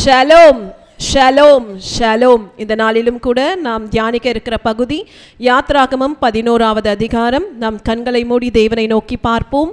Shalom shalom shalom. இந்த நாளிலும் கூட நாம் தியானிக்க இருக்கிற பகுதி யாத்ராகமம் 11வது அதிகாரம். நாம் கண்களை மூடி தேவனை நோக்கி பார்ப்போம்.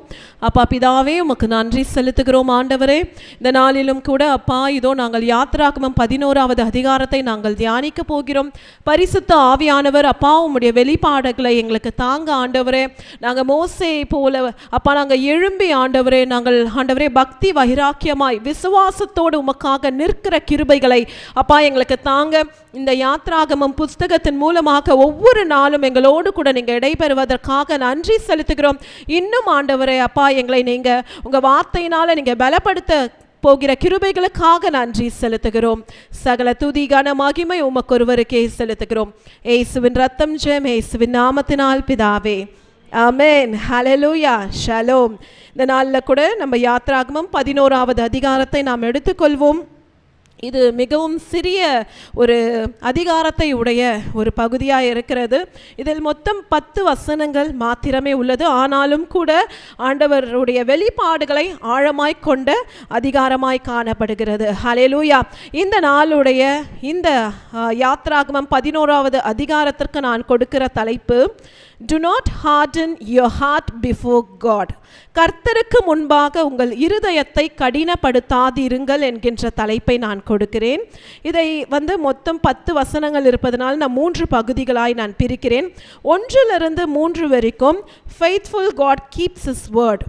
அப்பா பிதாவே, உமக்கு நன்றி செலுத்துகிறோம் ஆண்டவரே. இந்த நாளிலும் கூட அப்பா இதோ நாங்கள் யாத்ராகமம் 11வது அதிகாரத்தை நாங்கள் தியானிக்க போகிறோம். பரிசுத்த ஆவியானவர் அப்பா உம்முடைய வெளிப்பாடுகளை எங்களுக்கு தாங்க ஆண்டவரே. நாங்கள் மோசே போல அப்பா நாங்கள் எழும்பி ஆண்டவரே, நாங்கள் ஆண்டவரே பக்தி வைராக்கியமாய் விசுவாசத்தோடு உமக்காக நிற்கிற கிருபைகளை அப்பா எங்களுக்கு தாங்க. இந்த யாத்ராகமம் புஸ்தகத்தின் மூலமாக ஒவ்வொரு நாளும் எங்களோடு கூட நீங்கள் இடைபெறுவதற்காக நன்றி செலுத்துகிறோம். இன்னும் ஆண்டவரே அப்பா எங்களை நீங்கள் உங்கள் வார்த்தையினால் நீங்கள் பலப்படுத்த போகிற கிருபைகளுக்காக நன்றி செலுத்துகிறோம். சகல துதி கன மகிமை உமக்கொருவருக்கே செலுத்துகிறோம். இயேசுவின் ரத்தம் ஜெயம், இயேசுவின் நாமத்தினால் பிதாவே, ஆமென். ஹல்லேலூயா, ஷலோம். இந்த நாளில் கூட நம்ம யாத்ராகமம் 11வது அதிகாரத்தை நாம் எடுத்துக்கொள்வோம். இது மிகவும் சிறிய ஒரு அதிகாரத்தை உடைய ஒரு பகுதியாக இருக்கிறது. இதில் மொத்தம் 10 வசனங்கள் மாத்திரமே உள்ளது. ஆனாலும் கூட ஆண்டவருடைய வெளிப்பாடுகளை ஆழமாய் கொண்ட அதிகாரமாய் காணப்படுகிறது. ஹல்லேலூயா. இந்த நாளுடைய இந்த யாத்ராகமம் 11வது அதிகாரத்திற்கு நான் கொடுக்கிற தலைப்பு, Do not harden your heart before God. கர்த்தருக்கு முன்பாக உங்கள் இருதயத்தை கடினப்படுத்தாதிருங்கள் என்கின்ற தலைப்பை நான் கொடுக்கிறேன். இதை மொத்தம் 10 வசனங்கள் இருப்பதனால் நான் 3 பகுதிகளாய் நான் பிரிக்கிறேன். 1 to 3 வரைக்கும் faithful God keeps his word.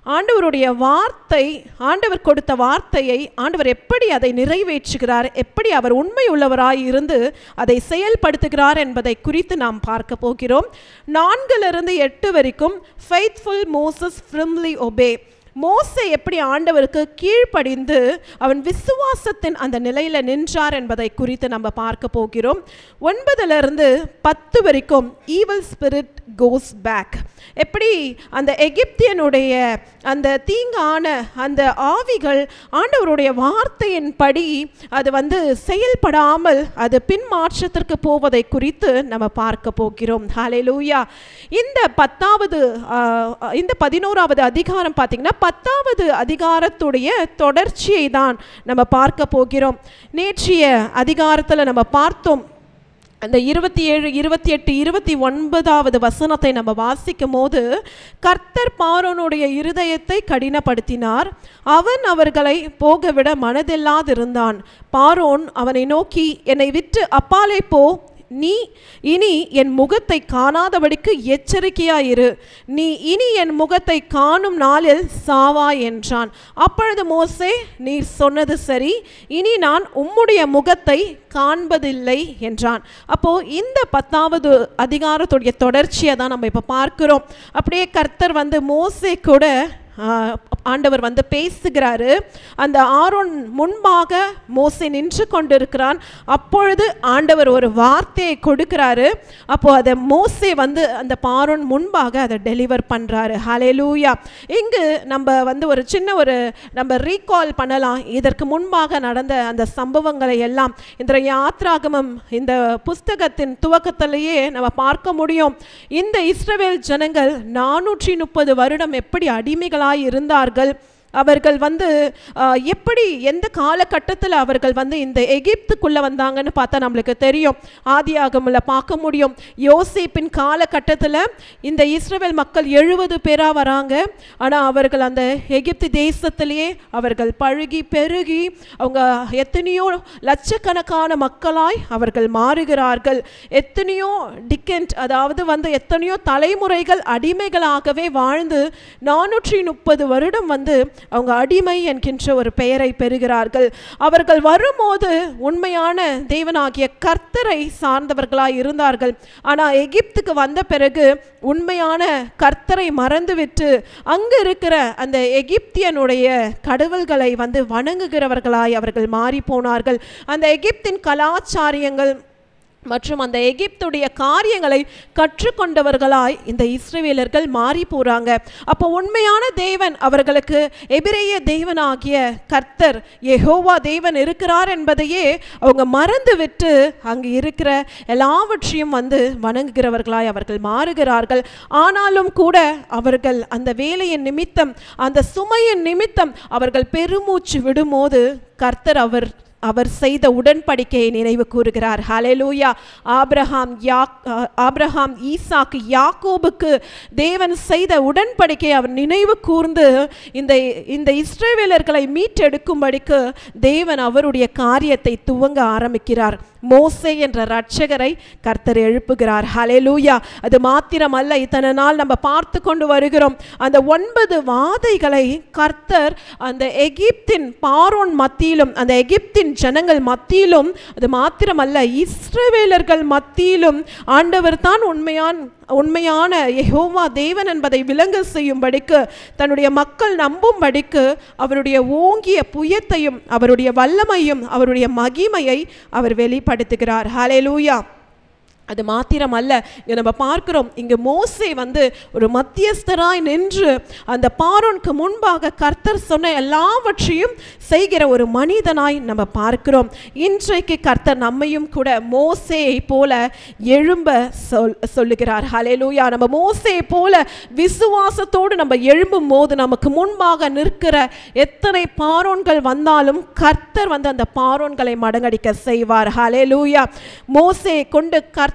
ஆண்டவருடைய வார்த்தை, ஆண்டவர் கொடுத்த வார்த்தையை ஆண்டவர் எப்படி அதை நிறைவேற்றுகிறார், எப்படி அவர் உண்மை உள்ளவராய் இருந்து அதை செயல்படுத்துகிறார் என்பதை குறித்து நாம் பார்க்க போகிறோம். 4 to 8 வரைக்கும் faithful Moses firmly obey. மோசே எப்படி ஆண்டவருக்கு கீழ்ப்படிந்து அவன் விசுவாசத்தின் அந்த நிலையில் நின்றார் என்பதை குறித்து நம்ம பார்க்க போகிறோம். 9 to 10 வரைக்கும் ஈவில் ஸ்பிரிட் கோஸ் பேக். எப்படி அந்த எகிப்தியனுடைய அந்த தீங்கான அந்த ஆவிகள் ஆண்டவருடைய வார்த்தையின் படி அது செயல்படாமல் அது பின்மாற்றத்திற்கு போவதை குறித்து நம்ம பார்க்க போகிறோம். ஹல்லேலூயா. இந்த 11வது அதிகாரம் பார்த்தீங்கன்னா 10வது அதிகாரத்துடைய தொடர்ச்சியை தான் நம்ம பார்க்க போகிறோம். நேற்றைய அதிகாரத்தில் நம்ம பார்த்தோம், அந்த 27, 28, 29வது வசனத்தை நம்ம வாசிக்கும் போது, கர்த்தர் பார்வோனுடைய இருதயத்தை கடினப்படுத்தினார், அவன் அவர்களை போகவிட மனதில்லாதிருந்தான். பார்வோன் அவனை நோக்கி, என்னை விட்டு அப்பாலே போ, நீ இனி என் முகத்தை காணாதபடிக்கு எச்சரிக்கையாயிரு, நீ இனி என் முகத்தை காணும் நாளில் சாவாய் என்றான். அப்பொழுது மோசே, நீர் சொன்னது சரி, இனி நான் உம்முடைய முகத்தை காண்பதில்லை என்றான். அப்போ இந்த 10வது அதிகாரத்துடைய தொடர்ச்சியை தான் நம்ம இப்போ பார்க்கிறோம். அப்படியே கர்த்தர் மோசே கூட ஆண்டவர் பேசுகிறாரு. அந்த ஆரோன் முன்பாக மோசே நின்று கொண்டிருக்கிறான். அப்பொழுது ஆண்டவர் ஒரு வார்த்தையை கொடுக்கிறாரு. அப்போ அதை மோசே அந்த ஆரோன் முன்பாக அதை டெலிவர் பண்ணுறாரு. ஹல்லேலூயா. இங்கு நம்ம ஒரு சின்ன நம்ம ரீகால் பண்ணலாம். இதற்கு முன்பாக நடந்த அந்த சம்பவங்களை எல்லாம் இந்த யாத்ராகமம் இந்த புஸ்தகத்தின் துவக்கத்திலேயே நம்ம பார்க்க முடியும். இந்த இஸ்ரவேல் ஜனங்கள் 430 வருடம் எப்படி அடிமைகளாய் இருந்தார்கள். அவர்கள் எப்படி எந்த காலகட்டத்தில் அவர்கள் இந்த எகிப்துக்குள்ளே வந்தாங்கன்னு பார்த்தா நம்மளுக்கு தெரியும். ஆதியாகமத்தில் பார்க்க முடியும். யோசேப்பின் காலகட்டத்தில் இந்த இஸ்ரவேல் மக்கள் 70 பேராக வராங்க. ஆனால் அவர்கள் அந்த எகிப்து தேசத்திலேயே அவர்கள் பழுகி பெருகி அவங்க எத்தனையோ லட்சக்கணக்கான மக்களாய் அவர்கள் மாறுகிறார்கள். எத்தனையோ டிக்கெண்ட், அதாவது எத்தனையோ தலைமுறைகள் அடிமைகளாகவே வாழ்ந்து 430 வருடம் அவங்க அடிமை என்கின்ற ஒரு பெயரை பெறுகிறார்கள். அவர்கள் வரும்போது உண்மையான தேவனாகிய கர்த்தரை சார்ந்தவர்களாய் இருந்தார்கள். ஆனால் எகிப்துக்கு வந்த பிறகு உண்மையான கர்த்தரை மறந்துவிட்டு அங்கு இருக்கிற அந்த எகிப்தியனுடைய கடவுள்களை வணங்குகிறவர்களாய் அவர்கள் மாறி போனார்கள். அந்த எகிப்தின் கலாச்சாரியங்கள் மற்றும் அந்த எகிப்துடைய காரியங்களை கற்றுக்கொண்டவர்களாய் இந்த இஸ்ரவேலர்கள் மாறி போகிறாங்க. அப்போ உண்மையான தேவன் அவர்களுக்கு எபிரேய தேவனாகிய கர்த்தர் யெகோவா தேவன் இருக்கிறார் என்பதையே அவங்க மறந்து விட்டு அங்கு இருக்கிற எல்லாவற்றையும் வணங்குகிறவர்களாய் அவர்கள் மாறுகிறார்கள். ஆனாலும் கூட அவர்கள் அந்த வேலையின் நிமித்தம், அந்த சுமையின் நிமித்தம் அவர்கள் பெருமூச்சு விடும்போது கர்த்தர் அவர் செய்த உடன்படிக்கையை நினைவு கூறுகிறார். ஹல்லேலூயா. ஆபிரகாம், ஈசாக்கு, யாக்கோபுக்கு தேவன் செய்த உடன்படிக்கையை அவர் நினைவு கூர்ந்து இந்த இஸ்ரவேலர்களை மீட்டெடுக்கும்படிக்கு தேவன் அவருடைய காரியத்தை துவங்க ஆரம்பிக்கிறார். மோசே என்ற இரட்சகரை கர்த்தர் எழுப்புகிறார். ஹல்லேலூயா. அது மாத்திரமல்ல, இத்தனை நாள் நம்ம பார்த்து கொண்டு வருகிறோம் அந்த 9 வாதைகளை கர்த்தர் அந்த எகிப்தின் பார்வோன் மத்தியிலும், அந்த எகிப்தின் ஜனங்கள் மத்தியிலும், அது மாத்திரமல்ல இஸ்ரவேலர்கள் மத்தியிலும் ஆண்டவர் தான் உண்மையான யெகோவா தேவன் என்பதை விளங்க செய்யும்படிக்கு, தன்னுடைய மக்கள் நம்பும்படிக்கு அவருடைய ஓங்கிய புயத்தையும் அவருடைய வல்லமையும் அவருடைய மகிமையை அவர் வெளிப்படுத்துகிறார். ஹல்லேலூயா. அது மாத்திரமல்ல, இங்கே நம்ம பார்க்கிறோம், இங்கே மோசே ஒரு மத்தியஸ்தராய் நின்று அந்த பார்வோனுக்கு முன்பாக கர்த்தர் சொன்ன எல்லாவற்றையும் செய்கிற ஒரு மனிதனாய் நம்ம பார்க்கிறோம். இன்றைக்கு கர்த்தர் நம்மையும் கூட மோசேயை போல எழும்ப சொல்லுகிறார். ஹல்லேலூயா. நம்ம மோசேயை போல விசுவாசத்தோடு நம்ம எழும்பும் போது நமக்கு முன்பாக நிற்கிற எத்தனை பார்வோன்கள் வந்தாலும் கர்த்தர் அந்த பார்வோன்களை மடங்கடிக்க செய்வார். ஹல்லேலூயா. மோசேயை கொண்டு கர்த்தர்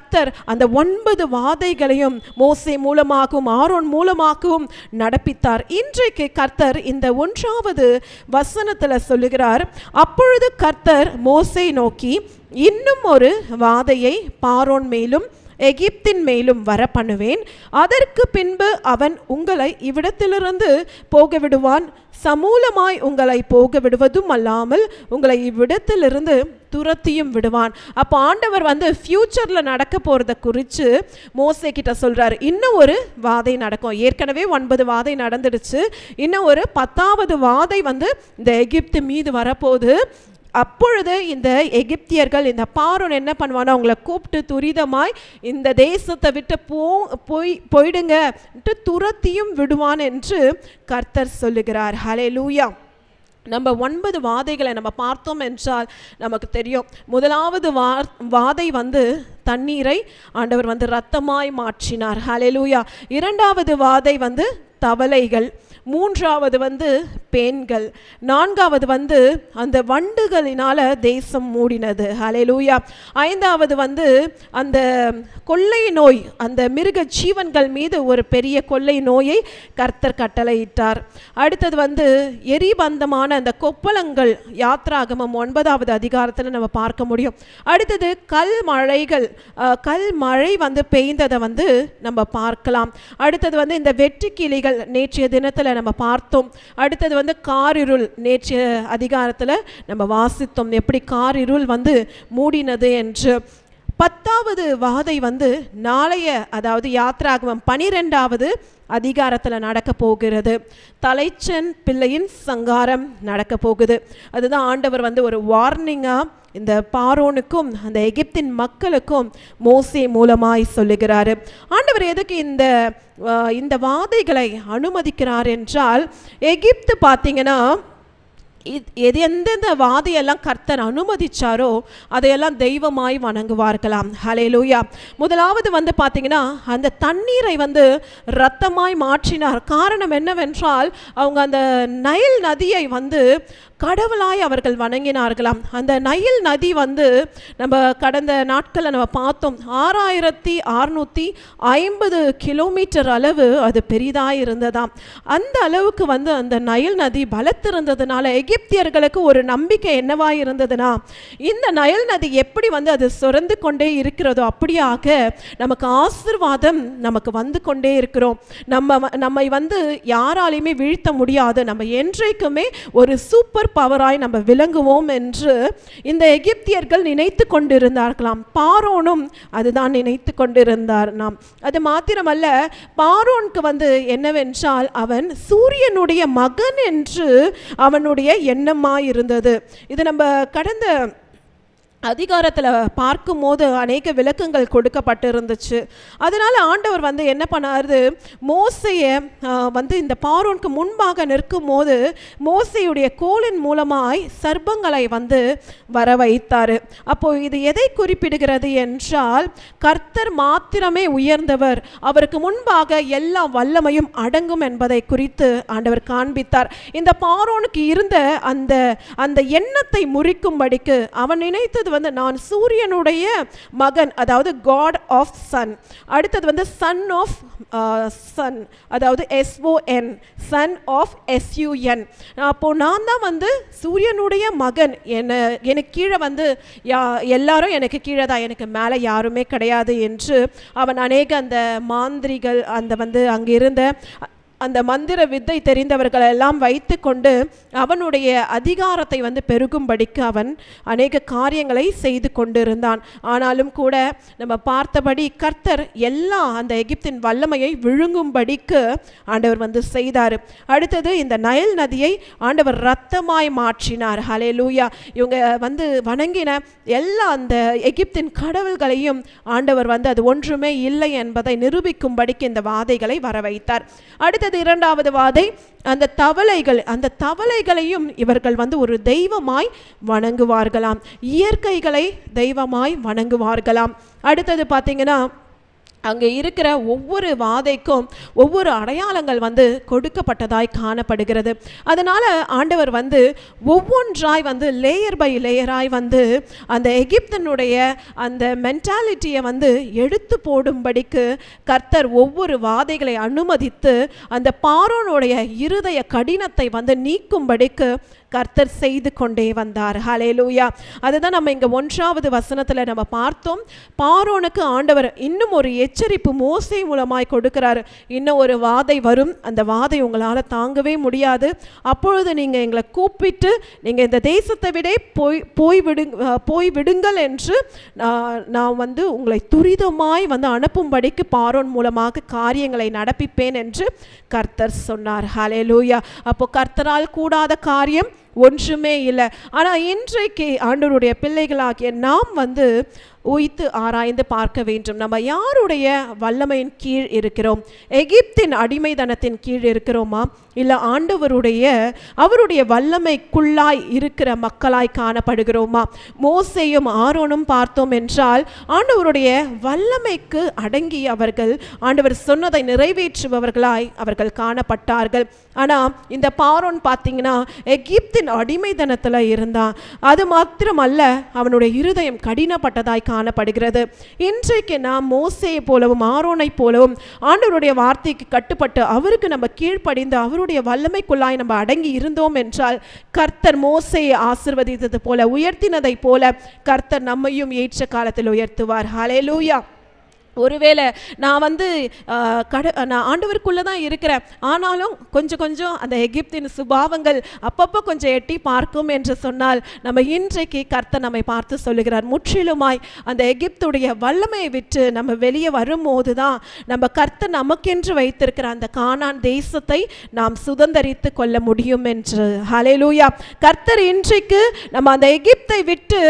அந்த 9 வாதைகளையும் மோசே மூலமாகவும் ஆரோன் மூலமாகவும் நடப்பித்தார். இன்றைக்கு கர்த்தர் இந்த 1வது வசனத்தில் சொல்லுகிறார், அப்பொழுது கர்த்தர் மோசே நோக்கி, இன்னும் ஒரு வாதையை பார்வோன் மேலும் எகிப்தின் மேலும் வர பண்ணுவேன். அதற்கு பின்பு அவன் உங்களை இவ்விடத்திலிருந்து போக விடுவான். சமூலமாய் உங்களை போக விடுவதும் அல்லாமல் உங்களை இவ்விடத்திலிருந்து துரத்தியும் விடுவான். அப்போ ஆண்டவர் ஃபியூச்சரில் நடக்க போகிறத குறித்து மோசே கிட்ட சொல்கிறார். இன்னும் ஒரு வாதை நடக்கும். ஏற்கனவே 9 வாதை நடந்துடுச்சு. இன்னும் ஒரு 10வது வாதை இந்த எகிப்து மீது வரப்போகுது. அப்பொழுது இந்த எகிப்தியர்கள், இந்த பார்வோன் என்ன பண்ணுவானா, அவங்கள கூப்பிட்டு துரிதமாய் இந்த தேசத்தை விட்டு போயிடுங்க துரத்தியும் விடுவான் என்று கர்த்தர் சொல்லுகிறார். ஹல்லேலூயா. நம்ம 9 வாதைகளை நம்ம பார்த்தோம் என்றால் நமக்கு தெரியும். முதலாவது வாதை தண்ணீரை ஆண்டவர் இரத்தமாய் மாற்றினார். ஹல்லேலூயா. 2வது வாதை தவளைகள், 3வது பேன்கள், 4வது அந்த வண்டுகளினால தேசம் மூடினது. ஹல்லேலூயா. 5வது அந்த கொள்ளை நோய், அந்த மிருக ஜீவன்கள் மீது ஒரு பெரிய கொள்ளை நோயை கர்த்தர் கட்டளையிட்டார். அடுத்தது எரிபந்தமான அந்த கொப்பளங்கள், யாத்ராகமம் 9வது அதிகாரத்தில் நம்ம பார்க்க முடியும். அடுத்தது கல் மழை பெய்ந்ததை நம்ம பார்க்கலாம். அடுத்தது இந்த வெட்டுக்கிளிகள், நேற்றைய தினத்தில் நம்ம பார்த்தோம். அடுத்தது காரிருள், நேற்றைய அதிகாரத்தில் நம்ம வாசித்தோம் எப்படி காரிருள் மூடினது என்று. 10வது வாதை நாளைய, அதாவது யாத்ராகமம் 12வது அதிகாரத்தில் நடக்க போகிறது. தலைச்சன் பிள்ளையின் சங்காரம் நடக்க போகுது. அதுதான் ஆண்டவர் ஒரு வார்னிங்காக இந்த பார்வோனுக்கும் அந்த எகிப்தின் மக்களுக்கும் மோசே மூலமாய் சொல்லுகிறாரு. ஆண்டவர் எதுக்கு இந்த வாதைகளை அனுமதிக்கிறார் என்றால், எகிப்து பார்த்தீங்கன்னா எந்தெந்த வாதையெல்லாம் கர்த்தர் அனுமதிச்சாரோ அதையெல்லாம் தெய்வமாய் வணங்குவார்களாம். ஹல்லேலூயா. முதலாவது பார்த்தீங்கன்னா அந்த தண்ணீரை இரத்தமாய் மாற்றினார். காரணம் என்னவென்றால், அவங்க அந்த நைல் நதியை கடவுளாய் அவர்கள் வணங்கினார்களாம். அந்த நைல் நதி நம்ம கடந்த நாட்களில் நம்ம பார்த்தோம், 6650 கிலோமீட்டர் அளவு அது பெரிதாய் இருந்ததாம். அந்த அளவுக்கு அந்த நைல் நதி பலத்திருந்ததுனால எகிப்தியர்களுக்கு ஒரு நம்பிக்கை என்னவாய் இருந்ததுன்னா, இந்த நைல் நதி எப்படி அது சுரந்து கொண்டே இருக்கிறதோ அப்படியாக நமக்கு ஆசீர்வாதம் நமக்கு கொண்டே இருக்கிறோம். நம்மை யாராலையுமே வீழ்த்த முடியாது. நம்ம என்றைக்குமே ஒரு சூப்பர் பவராய் நம்ம விளங்குவோம் என்று இந்த எகிப்தியர்கள் நினைத்து கொண்டிருந்தார்களாம். பார்வோனும் அதுதான் நினைத்து கொண்டிருந்தார். அது மாத்திரமல்ல, பார்வோனுக்கு என்னவென்றால் அவன் சூரியனுடைய மகன் என்று அவனுடைய எண்ணமாய் இருந்தது. இது நம்ம கடந்த அதிகாரத்தில் பார்க்கும்போது அநேக விளக்கங்கள் கொடுக்கப்பட்டு இருந்துச்சு. அதனால் ஆண்டவர் வந்து என்ன பண்ணாரு, மோசையை வந்து இந்த பார்வோனுக்கு முன்பாக நிற்கும் போது மோசையுடைய கோலின் மூலமாய் சர்ப்பங்களை வந்து வர வைத்தார். அப்போ இது எதை குறிப்பிடுகிறது என்றால், கர்த்தர் மாத்திரமே உயர்ந்தவர், அவருக்கு முன்பாக எல்லா வல்லமையும் அடங்கும் என்பதை குறித்து ஆண்டவர் காண்பித்தார். இந்த பார்வோனுக்கு இருந்த அந்த அந்த எண்ணத்தை முறிக்கும்படிக்கு அவன் நினைத்தது வந்து, நான் சூரியனுடைய மகன், அதாவது காட் ஆஃப் சன். அடுத்தது வந்து சன் ஆஃப் சன், அதாவது SON, சன் ஆஃப் SUN. அப்போ நான் தான் வந்து சூரியனுடைய மகன், எனக்கு கீழே வந்து எல்லாரும் எனக்கு கீழே தான், எனக்கு மேலே யாருமே கிடையாது என்று அவன் அநேக அந்த மாந்திரிகள் அந்த வந்து அங்கே இருந்த அந்த மந்திர வித்தை தெரிந்தவர்கள் எல்லாம் வைத்து கொண்டு அவனுடைய அதிகாரத்தை வந்து பெருகும்படிக்கு அவன் அநேக காரியங்களை செய்து கொண்டிருந்தான். ஆனாலும் கூட நம்ம பார்த்தபடி கர்த்தர் எல்லா அந்த எகிப்தின் வல்லமையை விழுங்கும்படிக்கு ஆண்டவர் வந்து செய்தார். அடுத்தது இந்த நைல் நதியை ஆண்டவர் இரத்தமாய் மாற்றினார். ஹல்லேலூயா. இவங்க வந்து வணங்கின எல்லா அந்த எகிப்தின் கடவுள்களையும் ஆண்டவர் வந்து அது ஒன்றுமே இல்லை என்பதை நிரூபிக்கும்படிக்கு இந்த வாதைகளை வர வைத்தார். அடுத்தது இரண்டாவது வாதை, அந்த தவளைகளையும் இவர்கள் வந்து ஒரு தெய்வமாய் வணங்குவார்களாம், இயற்கைகளை தெய்வமாய் வணங்குவார்களாம். அடுத்தது பார்த்தீங்கன்னா, அங்கே இருக்கிற ஒவ்வொரு வாதைக்கும் ஒவ்வொரு அடையாளங்கள் வந்து கொடுக்கப்பட்டதாய் காணப்படுகிறது. அதனால் ஆண்டவர் வந்து ஒவ்வொன்றாய் வந்து லேயர் பை லேயராய் வந்து அந்த எகிப்தனுடைய அந்த மென்டாலிட்டியை வந்து எடுத்து போடும்படிக்கு கர்த்தர் ஒவ்வொரு வாதைகளை அனுமதித்து அந்த பார்வோனுடைய இருதய கடினத்தை வந்து நீக்கும்படிக்கு கர்த்தர் செய்து கொண்டே வந்தார். ஹல்லேலூயா. அதுதான் நம்ம இங்கே 1வது வசனத்தில் நம்ம பார்த்தோம். பார்வோனுக்கு ஆண்டவர் இன்னும் ஒரு எச்சரிப்பு மோசே மூலமாய் கொடுக்கிறாரு. இன்னும் ஒரு வாதை வரும், அந்த வாதை உங்களால் தாங்கவே முடியாது, அப்பொழுது நீங்கள் எங்களை கூப்பிட்டு நீங்கள் இந்த தேசத்தை விட போய் விடுங்கள் என்று நான் வந்து உங்களை துரிதமாய் வந்து அனுப்பும்படிக்கு பார்வோன் மூலமாக காரியங்களை நடப்பிப்பேன் என்று கர்த்தர் சொன்னார். ஹல்லேலூயா. அப்போ கர்த்தரால் கூடாத காரியம் ஒன்றுமே இல்லை. ஆனால் இன்றைக்கு ஆண்டவருடைய பிள்ளைகளாகிய நாம் வந்து உய்த்து ஆராய்ந்து பார்க்க வேண்டும். நம்ம யாருடைய வல்லமையின் கீழ் இருக்கிறோம்? எகிப்தின் அடிமைதனத்தின் கீழ் இருக்கிறோமா, இல்லை அவருடைய வல்லமைக்குள்ளாய் இருக்கிற மக்களாய் காணப்படுகிறோமா? மோசேயும் ஆரோனும் பார்த்தோம் என்றால் ஆண்டவருடைய வல்லமைக்கு அடங்கி அவர்கள் ஆண்டவர் சொன்னதை நிறைவேற்றுபவர்களாய் அவர்கள் காணப்பட்டார்கள். ஆனால் இந்த பார்வோன் பார்த்தீங்கன்னா எகிப்தின் அடிமைதனத்தில் இருந்தான். அது மாத்திரமல்ல, அவனுடைய இருதயம் கடினப்பட்டதாய் காணப்படுகிறது. இன்றைக்கு நாம் மோசேயை போலவும் ஆரோனை போலவும் ஆண்டவருடைய வார்த்தைக்கு கட்டுப்பட்டு அவருக்கு நம்ம கீழ்ப்படிந்து அவருடைய வல்லமைக்குள்ளாய் நம்ம அடங்கி இருந்தோம் என்றால் கர்த்தர் மோசேயை ஆசீர்வதித்தது போல, உயர்த்தினதை போல கர்த்தர் நம்மையும் ஏற்ற காலத்தில் உயர்த்துவார். ஹல்லேலூயா. ஒருவேளை நான் வந்து நான் ஆண்டவருக்குள்ளே தான் இருக்கிறேன், ஆனாலும் கொஞ்சம் அந்த எகிப்தின் சுபாவங்கள் அப்பப்போ கொஞ்சம் எட்டி பார்க்கும் என்று சொன்னால், நம்ம இன்றைக்கு கர்த்தர் நம்மை பார்த்து சொல்லுகிறார், முற்றிலுமாய் அந்த எகிப்துடைய வல்லமையை விட்டு நம்ம வெளியே வரும்போது தான் நம்ம கர்த்தர் நமக்கென்று வைத்திருக்கிற அந்த கானான் தேசத்தை நாம் சுதந்தரித்து கொள்ள முடியும் என்று. ஹல்லேலூயா. கர்த்தர் இன்றைக்கு நம்ம அந்த எகிப்தை விட்டு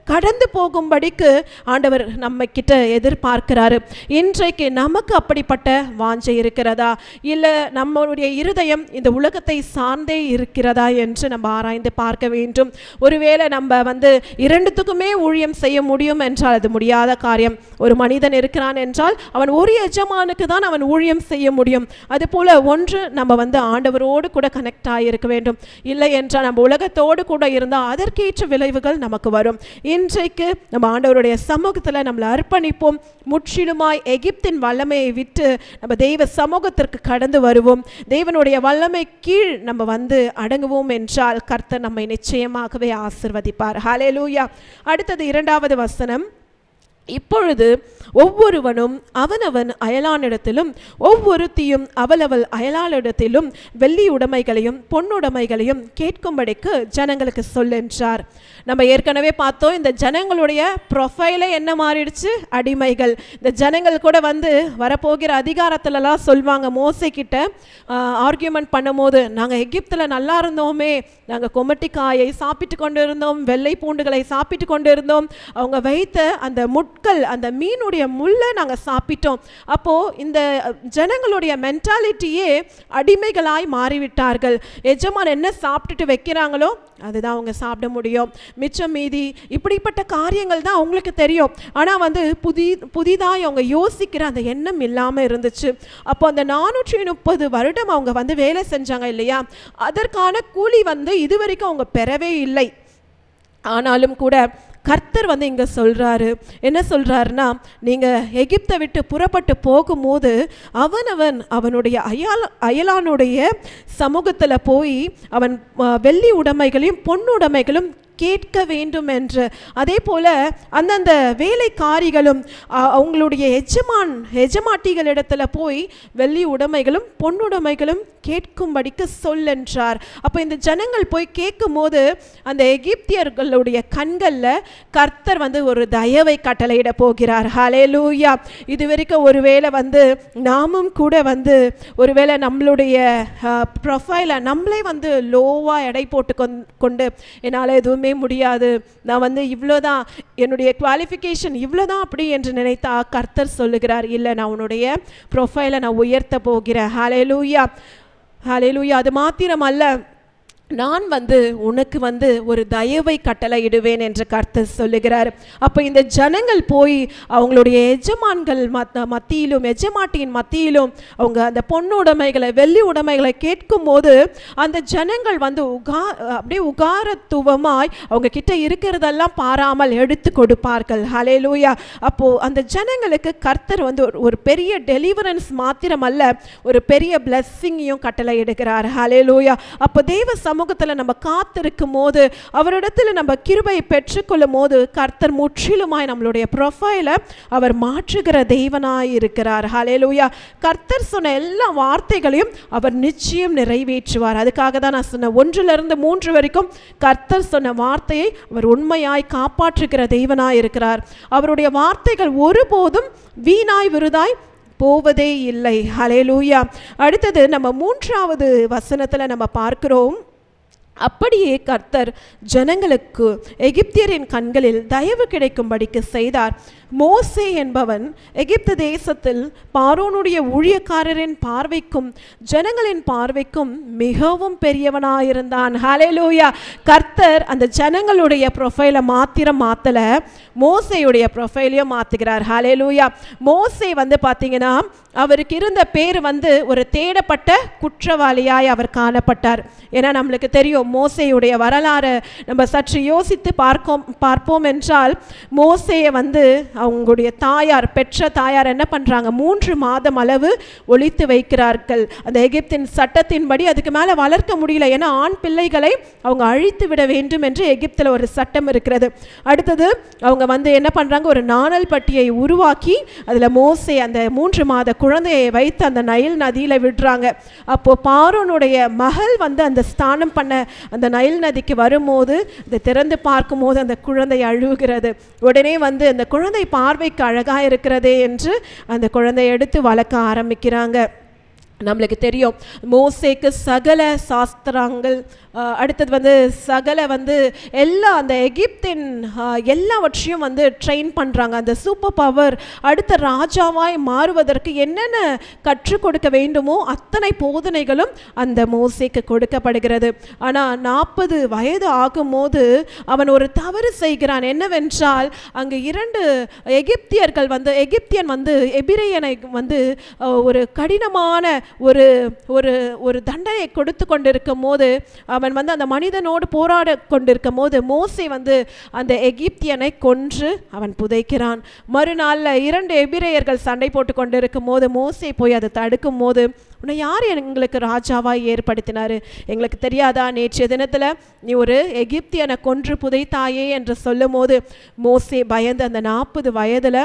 கடந்து போகும்படிக்கு ஆண்டவர் நம்ம கிட்ட எதிர்பார்க்கிறாரு. இன்றைக்கு நமக்கு அப்படிப்பட்ட வாஞ்சை இருக்கிறதா, இல்லை நம்மளுடைய இருதயம் இந்த உலகத்தை சார்ந்தே இருக்கிறதா என்று நம்ம ஆராய்ந்து பார்க்க வேண்டும். ஒருவேளை நம்ம வந்து இரண்டுத்துக்குமே ஊழியம் செய்ய முடியும் என்றால் அது முடியாத காரியம். ஒரு மனிதன் இருக்கிறான் என்றால் அவன் ஒரு எஜமானுக்கு தான் அவன் ஊழியம் செய்ய முடியும். அதுபோல ஒன்று நம்ம வந்து ஆண்டவரோடு கூட கனெக்ட் ஆகியிருக்க வேண்டும். இல்லை என்றால் நம்ம உலகத்தோடு கூட இருந்தால் அதற்கேற்ற விளைவுகள் நமக்கு வரும். இன்றைக்கு நம்ம ஆண்டவருடைய சமூகத்தில் நம்மளை அர்ப்பணிப்போம். முற்றிலுமாய் எகிப்தின் வல்லமையை விட்டு நம்ம தெய்வ சமூகத்திற்கு கடந்து வருவோம். தேவனுடைய வல்லமை கீழ் நம்ம வந்து அடங்குவோம் என்றால் கர்த்தர் நம்மை நிச்சயமாகவே ஆசீர்வதிப்பார். ஹல்லேலூயா. அடுத்தது 2வது வசனம். இப்பொழுது ஒவ்வொருவனும் அவனவன் அயலானிடத்திலும் ஒவ்வொருத்தியும் அவளவள் அயலாளிடத்திலும் வெள்ளி உடைமைகளையும் பொன்னுடைமைகளையும் கேட்கும்படிக்கு ஜனங்களுக்கு சொல்லென்றார். நம்ம ஏற்கனவே பார்த்தோம், இந்த ஜனங்களுடைய ப்ரொஃபைலே என்ன மாறிடுச்சு? அடிமைகள். இந்த ஜனங்கள் கூட வந்து வரப்போகிற அதிகாரத்துலலாம் சொல்லுவாங்க, மோசே கிட்ட ஆர்கியூமெண்ட் பண்ணும்போது, நாங்கள் எகிப்தில் நல்லா இருந்தோமே, நாங்கள் கொமட்டிக்காயை சாப்பிட்டு கொண்டு இருந்தோம், வெள்ளை பூண்டுகளை சாப்பிட்டு கொண்டு இருந்தோம், அவங்க வைத்த அந்த முட்கள், அந்த மீனுடைய முள்ளை நாங்கள் சாப்பிட்டோம். அப்போது இந்த ஜனங்களுடைய மென்டாலிட்டியே அடிமைகளாய் மாறிவிட்டார்கள். எஜமான் என்ன சாப்பிட்டுட்டு வைக்கிறாங்களோ அதுதான் அவங்க சாப்பிட முடியும். மிச்சம் மீதி இப்படிப்பட்ட காரியங்கள் தான் அவங்களுக்கு தெரியும். ஆனால் வந்து புதிதாக அவங்க யோசிக்கிற அந்த எண்ணம் இல்லாமல் இருந்துச்சு. அப்போ அந்த 430 வருடம் அவங்க வந்து வேலை செஞ்சாங்க இல்லையா, அதற்கான கூலி வந்து இதுவரைக்கும் அவங்க பெறவே இல்லை. ஆனாலும் கூட கர்த்தர் வந்து இங்கே சொல்கிறாரு, என்ன சொல்கிறாருன்னா, நீங்கள் எகிப்தை விட்டு புறப்பட்டு போகும்போது அவனுடைய அயலானுடைய சமூகத்தில் போய் அவன் வெள்ளி உடைமைகளையும் பொன்னுடைமைகளும் கேட்க வேண்டும் என்று, அதே போல் அந்தந்த வேலைக்காரிகளும் அவங்களுடைய எஜமாட்டிகளிடத்தில் போய் வெள்ளி உடைமைகளும் பொன்னுடைமைகளும் கேட்கும்படிக்கு சொல்லென்றார். அப்போ இந்த ஜனங்கள் போய் கேட்கும் போது அந்த எகிப்தியர்களுடைய கண்களில் கர்த்தர் வந்து ஒரு தயவை கட்டளையிட போகிறார். ஹல்லேலூயா. இது வரைக்கும் ஒருவேளை வந்து நாமும் கூட வந்து ஒருவேளை நம்மளுடைய ப்ரொஃபைலை நம்மளே வந்து லோவாக எடை போட்டு கொண்டு என்னால் எதுவும் முடியாது, நான் வந்து இவ்வளோதான், என்னுடைய குவாலிஃபிகேஷன் இவ்வளோதான் அப்படி என்று நினைத்தா கர்த்தர் சொல்லுகிறார், இல்லை, நான் உன்னுடைய ப்ரொஃபைலை நான் உயர்த்த போகிறேன். ஹல்லேலூயா, ஹல்லேலூயா. அது மாத்திரமல்ல, நான் வந்து உனக்கு வந்து ஒரு தயவை கட்டளையிடுவேன் என்று கர்த்தர் சொல்லுகிறார். அப்போ இந்த ஜனங்கள் போய் அவங்களுடைய எஜமான்கள் மத்தியிலும் எஜமாட்டியின் மத்தியிலும் அவங்க அந்த பொன்னுடைமைகளை வெள்ளி உடைமைகளை கேட்கும் போது அந்த ஜனங்கள் வந்து அப்படியே உகாரத்துவமாய் அவங்க கிட்ட இருக்கிறதெல்லாம் பாராமல் எடுத்து கொடுப்பார்கள். ஹல்லேலூயா. அப்போது அந்த ஜனங்களுக்கு கர்த்தர் வந்து ஒரு பெரிய டெலிவரன்ஸ் மாத்திரமல்ல, ஒரு பெரிய பிளஸ்ஸிங்கையும் கட்டளையிடுகிறார். ஹல்லேலூயா. அப்போ தேவ சமூகத்தில் நம்ம காத்திருக்கும் போது, அவரிடத்தில் நம்ம கிருபையை பெற்றுக்கொள்ளும் போது கர்த்தர் முற்றிலுமாய் நம்மளுடைய ப்ரொஃபைலை அவர் மாற்றுகிற தெய்வனாய் இருக்கிறார். ஹல்லேலூயா. கர்த்தர் சொன்ன எல்லா வார்த்தைகளையும் அவர் நிச்சயம் நிறைவேற்றுவார். அதுக்காக தான் நான் சொன்ன 1 to 3 வரைக்கும் கர்த்தர் சொன்ன வார்த்தையை அவர் உண்மையாய் காப்பாற்றுகிற தெய்வனாய் இருக்கிறார். அவருடைய வார்த்தைகள் ஒருபோதும் வீணாய் விருதாய் போவதே இல்லை. ஹல்லேலூயா. அடுத்தது நம்ம 3வது வசனத்தில் நம்ம பார்க்கிறோம், அப்படியே கர்த்தர் ஜனங்களுக்கு எகிப்தியரின் கண்களில் தயவு கிடைக்கும்படிக்கு செய்தார். மோசே என்பவன் எகிப்து தேசத்தில் பார்வோனுடைய ஊழியக்காரரின் பார்வைக்கும் ஜனங்களின் பார்வைக்கும் மிகவும் பெரியவனாயிருந்தான். ஹல்லேலூயா. கர்த்தர் அந்த ஜனங்களுடைய ப்ரொஃபைலை மாத்தல, மோசேயுடைய ப்ரொஃபைலையும் மாற்றுகிறார். ஹல்லேலூயா. மோசே வந்து பார்த்தீங்கன்னா அவருக்கு இருந்த பேர் வந்து ஒரு தேடப்பட்ட குற்றவாளியாய் அவர் காணப்பட்டார். ஏன்னா நம்மளுக்கு தெரியும், மோசேயுடைய வரலாறு நம்ம சற்று யோசித்து பார்ப்போம் என்றால், மோசேயை வந்து அவங்களுடைய பெற்ற தாயார் என்ன பண்ணுறாங்க, 3 மாதம் அளவு ஒளித்து வைக்கிறார்கள். அந்த எகிப்தின் சட்டத்தின்படி அதுக்கு மேலே வளர்க்க முடியல, ஏன்னா ஆண் பிள்ளைகளை அவங்க அழித்து விட வேண்டும் என்று எகிப்தில் ஒரு சட்டம் இருக்கிறது. அடுத்தது அவங்க வந்து என்ன பண்ணுறாங்க, ஒரு நாணல் பட்டியை உருவாக்கி அதில் மோசே அந்த 3 மாத குழந்தையை வைத்து அந்த நைல் நதியில் விடுறாங்க. அப்போது பார்வோனுடைய மகள் வந்து அந்த ஸ்நானம் பண்ண அந்த நைல் நதிக்கு வரும்போது அதை திறந்து பார்க்கும்போது அந்த குழந்தை அழுகிறது. உடனே வந்து அந்த குழந்தை பார்வைக்கு அழகாக இருக்கிறதே என்று அந்த குழந்தையை எடுத்து வளர்க்க ஆரம்பிக்கிறாங்க. நம்மளுக்கு தெரியும், மோசேக்கு சகல சாஸ்திரங்கள், அடுத்தது வந்து சகல வந்து எல்லா அந்த எகிப்தின் எல்லாவற்றையும் வந்து ட்ரெயின் பண்ணுறாங்க. அந்த சூப்பர் பவர் அடுத்த ராஜாவாய் மாறுவதற்கு என்னென்ன கற்றுக் கொடுக்க வேண்டுமோ அத்தனை போதனைகளும் அந்த மோசேக்கு கொடுக்கப்படுகிறது. ஆனால் 40 வயது ஆகும்போது அவன் ஒரு தவறு செய்கிறான். என்னவென்றால், அங்கு 2 எகிப்தியன் வந்து எபிரேயனை வந்து ஒரு கடினமான ஒரு தண்டனை கொடுத்து கொண்டிருக்கும் போது, அவன் வந்து அந்த மனிதனோடு போராட கொண்டிருக்கும் போது மோசே வந்து அந்த எகிப்தியனை கொன்று அவன் புதைக்கிறான். மறுநாளில் 2 எபிரேயர்கள் சண்டை போட்டு கொண்டிருக்கும் போது மோசே போய் அதை தடுக்கும் போது உன்னை யார் எங்களுக்கு ராஜாவாய் ஏற்படுத்தினார்? எங்களுக்கு தெரியாதா? நேற்றைய தினத்தில் நீ ஒரு எகிப்தியனை கொன்று புதைத்தாயே என்று சொல்லும் போது மோசே பயந்து அந்த 40 வயதில்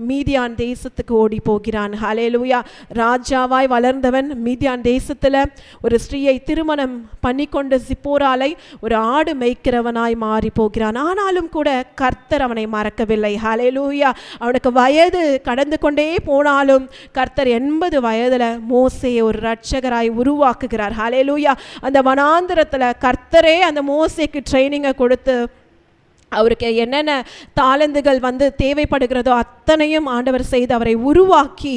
மீதியான் தேசத்துக்கு ஓடி போகிறான். ஹல்லேலூயா. ராஜாவாய் வளர்ந்தவன் மீதியான் தேசத்தில் ஒரு ஸ்திரீயை திருமணம் பண்ணி கொண்டு சிப்போராலை ஒரு ஆடு மேய்க்கிறவனாய் மாறி போகிறான். ஆனாலும் கூட கர்த்தர் அவனை மறக்கவில்லை. ஹல்லேலூயா. அவனுக்கு வயது கடந்து கொண்டே போனாலும் கர்த்தர் 80 வயதில் மோசேயை ஒரு இரட்சகராய் உருவாக்குகிறார். ஹல்லேலூயா. அந்த வனாந்திரத்தில் கர்த்தரே அந்த மோசேக்கு ட்ரைனிங்கை கொடுத்து அவருக்கு என்னென்ன தாளந்துகள் தேவைப்படுகிறதோ அத்தனையும் ஆண்டவர் செய்து அவரை உருவாக்கி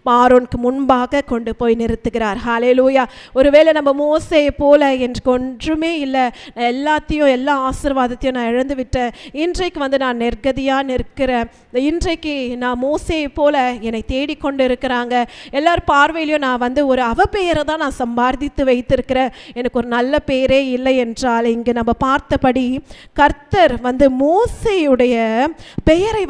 பார்வோனுக்கு முன்பாக கொண்டு போய் நிறுத்துகிறார். ஹல்லேலூயா. ஒருவேளை நம்ம மோசேயை போல என்று ஒன்றுமே இல்லை, எல்லாத்தையும் எல்லா ஆசீர்வாதத்தையும் நான் இழந்து விட்டேன், இன்றைக்கு நான் நெற்கதியாக நிற்கிறேன், இன்றைக்கு நான் மோசேயை போல என்னை தேடிக்கொண்டு இருக்கிறாங்க, எல்லார் பார்வையிலையும் நான் ஒரு அவப்பெயரை தான் நான் சம்பாதித்து வைத்திருக்கிறேன், எனக்கு ஒரு நல்ல பேரே இல்லை என்றால் இங்கு நம்ம பார்த்தபடி கர்த்தர் மோசேயுடைய பெயரை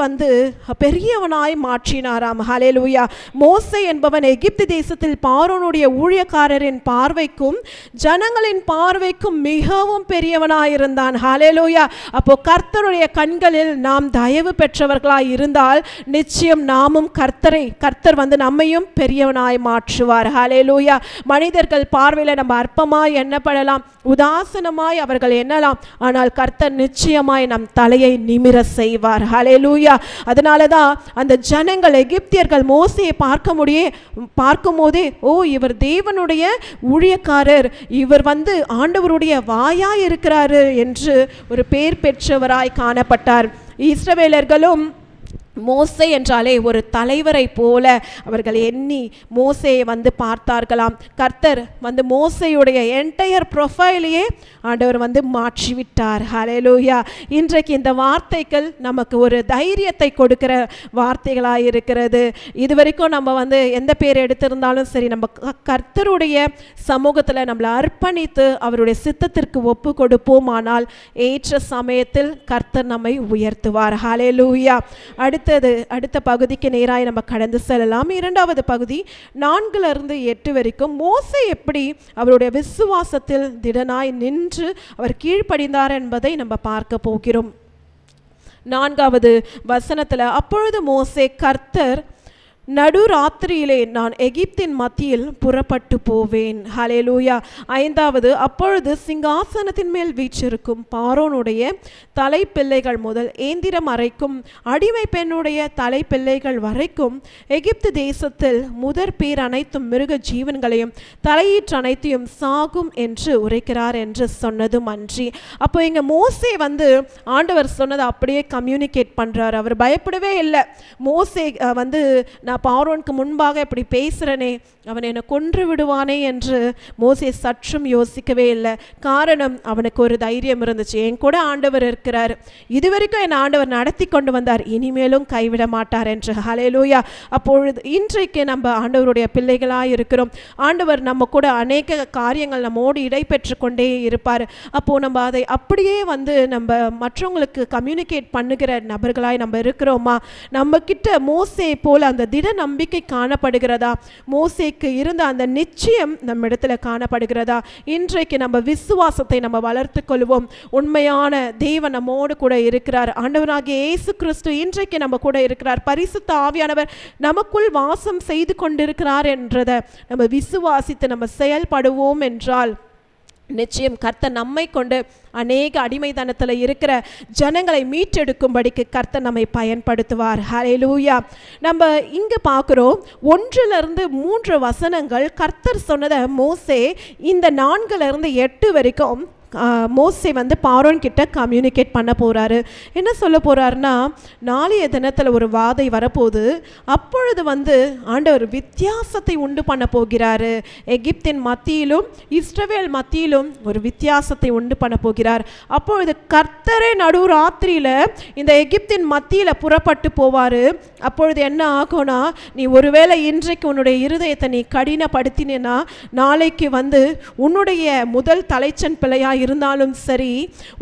பெரியவனாய் மாற்றினாராம். ஹல்லேலூயா. மோசே என்பவன் எகிப்து தேசத்தில் பார்வோனுடைய ஊழியக்காரரின் பார்வைக்கும் ஜனங்களின் பார்வைக்கும் மிகவும் பெரியவனாய் இருந்தான். ஹல்லேலூயா. அப்போ கர்த்தருடைய கண்களில் நாம் தயவு பெற்றவர்களாய் இருந்தால் நிச்சயம் நாமும் கர்த்தர் நம்மையும் பெரியவனாய் மாற்றுவார். ஹல்லேலூயா. மனிதர்கள் பார்வையில் நம்ம அற்பமாய் எண்ணப்படலாம், உதாசனமாய் அவர்கள் எண்ணலாம், ஆனால் கர்த்தர் நிச்சயமாய் நம் தலையை நிமிர செய்வார். ஹல்லேலூயா. அதனால தான் அந்த ஜனங்கள் எகிப்தியர்கள் மோசேயை பார்க்கும் போதே ஓ இவர் தேவனுடைய ஊழியக்காரர், இவர் ஆண்டவருடைய வாயாய் இருக்கிறாரு என்று ஒரு பேர் பெற்றவராய் காணப்பட்டார். இஸ்ரவேலர்களும் மோசே என்றாலே ஒரு தலைவரை போல அவர்கள் எண்ணி மோசேயை பார்த்தார்களாம். கர்த்தர் மோசேயுடைய என்டையர் ப்ரொஃபைலையே ஆண்டவர் மாற்றிவிட்டார். ஹல்லேலூயா. இன்றைக்கு இந்த வார்த்தைகள் நமக்கு ஒரு தைரியத்தை கொடுக்கிற வார்த்தைகளாக இருக்கிறது. இதுவரைக்கும் நம்ம எந்த பேர் எடுத்திருந்தாலும் சரி, நம்ம கர்த்தருடைய சமூகத்தில் நம்மளை அர்ப்பணித்து அவருடைய சித்தத்திற்கு ஒப்பு கொடுப்போம், ஆனால் ஏற்ற சமயத்தில் கர்த்தர் நம்மை உயர்த்துவார். ஹல்லேலூயா. அடுத்த பகுதிக்கு நேராய் நம்ம கடந்து செல்லலாம். இரண்டாவது பகுதி 4-8 வரைக்கும் மோசே எப்படி அவருடைய விசுவாசத்தில் திடனாய் நின்று அவர் கீழ்ப்படிந்தார் என்பதை நம்ம பார்க்க போகிறோம். 4வது வசனத்தில் அப்பொழுது மோசே கர்த்தர் நடுராத்திரியிலே நான் எகிப்தின் மத்தியில் புறப்பட்டு போவேன். ஹல்லேலூயா. 5வது அப்பொழுது சிங்காசனத்தின் மேல் வீற்றிருக்கும் பார்வோனுடைய தலைப்பிள்ளைகள் முதல் ஏந்திரம் அறைக்கும் அடிமை பெண்ணுடைய தலைப்பிள்ளைகள் வரைக்கும் எகிப்து தேசத்தில் முதற் பேர் அனைத்தும் மிருக ஜீவன்களையும் தலையீற்று அனைத்தையும் சாகும் என்று உரைக்கிறார் என்று சொன்னதும் அன்றி. அப்போ இங்கே மோசே ஆண்டவர் சொன்னதை அப்படியே கம்யூனிகேட் பண்ணுறார். அவர் பயப்படவே இல்லை. மோசே நான் பார்வோனுக்கு முன்பாக இப்படி பேசுகிறனே, அவன் என்னை கொன்று விடுவானே என்று மோசே சற்றும் யோசிக்கவே இல்லை. காரணம், அவனுக்கு ஒரு தைரியம் இருந்துச்சு, என் கூட ஆண்டவர் இருக்கிறார், இதுவரைக்கும் என் ஆண்டவர் நடத்தி கொண்டு வந்தார், இனிமேலும் கைவிட மாட்டார் என்று. ஹல்லேலூயா. அப்பொழுது இன்றைக்கு நம்ம ஆண்டவருடைய பிள்ளைகளாக இருக்கிறோம். ஆண்டவர் நம்ம கூட அநேக காரியங்கள் நம்மோடு இடைபெற்று கொண்டே இருப்பார். அப்போது நம்ம அதை அப்படியே நம்ம மற்றவங்களுக்கு கம்யூனிகேட் பண்ணுகிற நபர்களாய் நம்ம இருக்கிறோமா? நம்ம கிட்ட மோசே போல அந்த திட நம்பிக்கை காணப்படுகிறதா? மோசேக்கு இருந்த அந்த நிச்சயம் நம்ம இடத்துல காணப்படுகிறதா? இன்றைக்கு நம்ம விசுவாசத்தை நம்ம வளர்த்து கொள்வோம். உண்மையான தேவன் நம்மோடு கூட இருக்கிறார். ஆண்டவராகிய இயேசு கிறிஸ்து இன்றைக்கு நம்ம கூட இருக்கிறார். பரிசுத்த ஆவியானவர் நமக்குள் வாசம் செய்து கொண்டிருக்கிறார் என்றதை நம்ம விசுவாசித்து நம்ம செயல்படுவோம் என்றால் நிச்சயம் கர்த்தர் நம்மை கொண்டு அநேக அடிமைத்தனத்தில் இருக்கிற ஜனங்களை மீட்டெடுக்கும்படிக்கு கர்த்தர் நம்மை பயன்படுத்துவார். ஹல்லேலூயா. நம்ம இங்கே பார்க்குறோம் 1-3 வசனங்கள் கர்த்தர் சொன்னதை மோசே இந்த 4-8 வரைக்கும் மோசே பார்வோன் கிட்ட கம்யூனிகேட் பண்ண போகிறாரு. என்ன சொல்ல போகிறாருன்னா, நாளைய தினத்தில் ஒரு வாதை வரப்போகுது, அப்பொழுது ஆண்டவர் வித்தியாசத்தை உண்டு பண்ண போகிறாரு. எகிப்தின் மத்தியிலும் இஸ்ரவேல் மத்தியிலும் ஒரு வித்தியாசத்தை உண்டு பண்ண போகிறார். அப்பொழுது கர்த்தரே நடுராத்திரியில் இந்த எகிப்தின் மத்தியில் புறப்பட்டு போவார். அப்பொழுது என்ன ஆகும்னா, நீ ஒருவேளை இன்றைக்கு உன்னுடைய இருதயத்தை நீ கடினப்படுத்தினா நாளைக்கு உன்னுடைய முதல் தலைச்சன் பிள்ளையாக இருந்தாலும் சரி,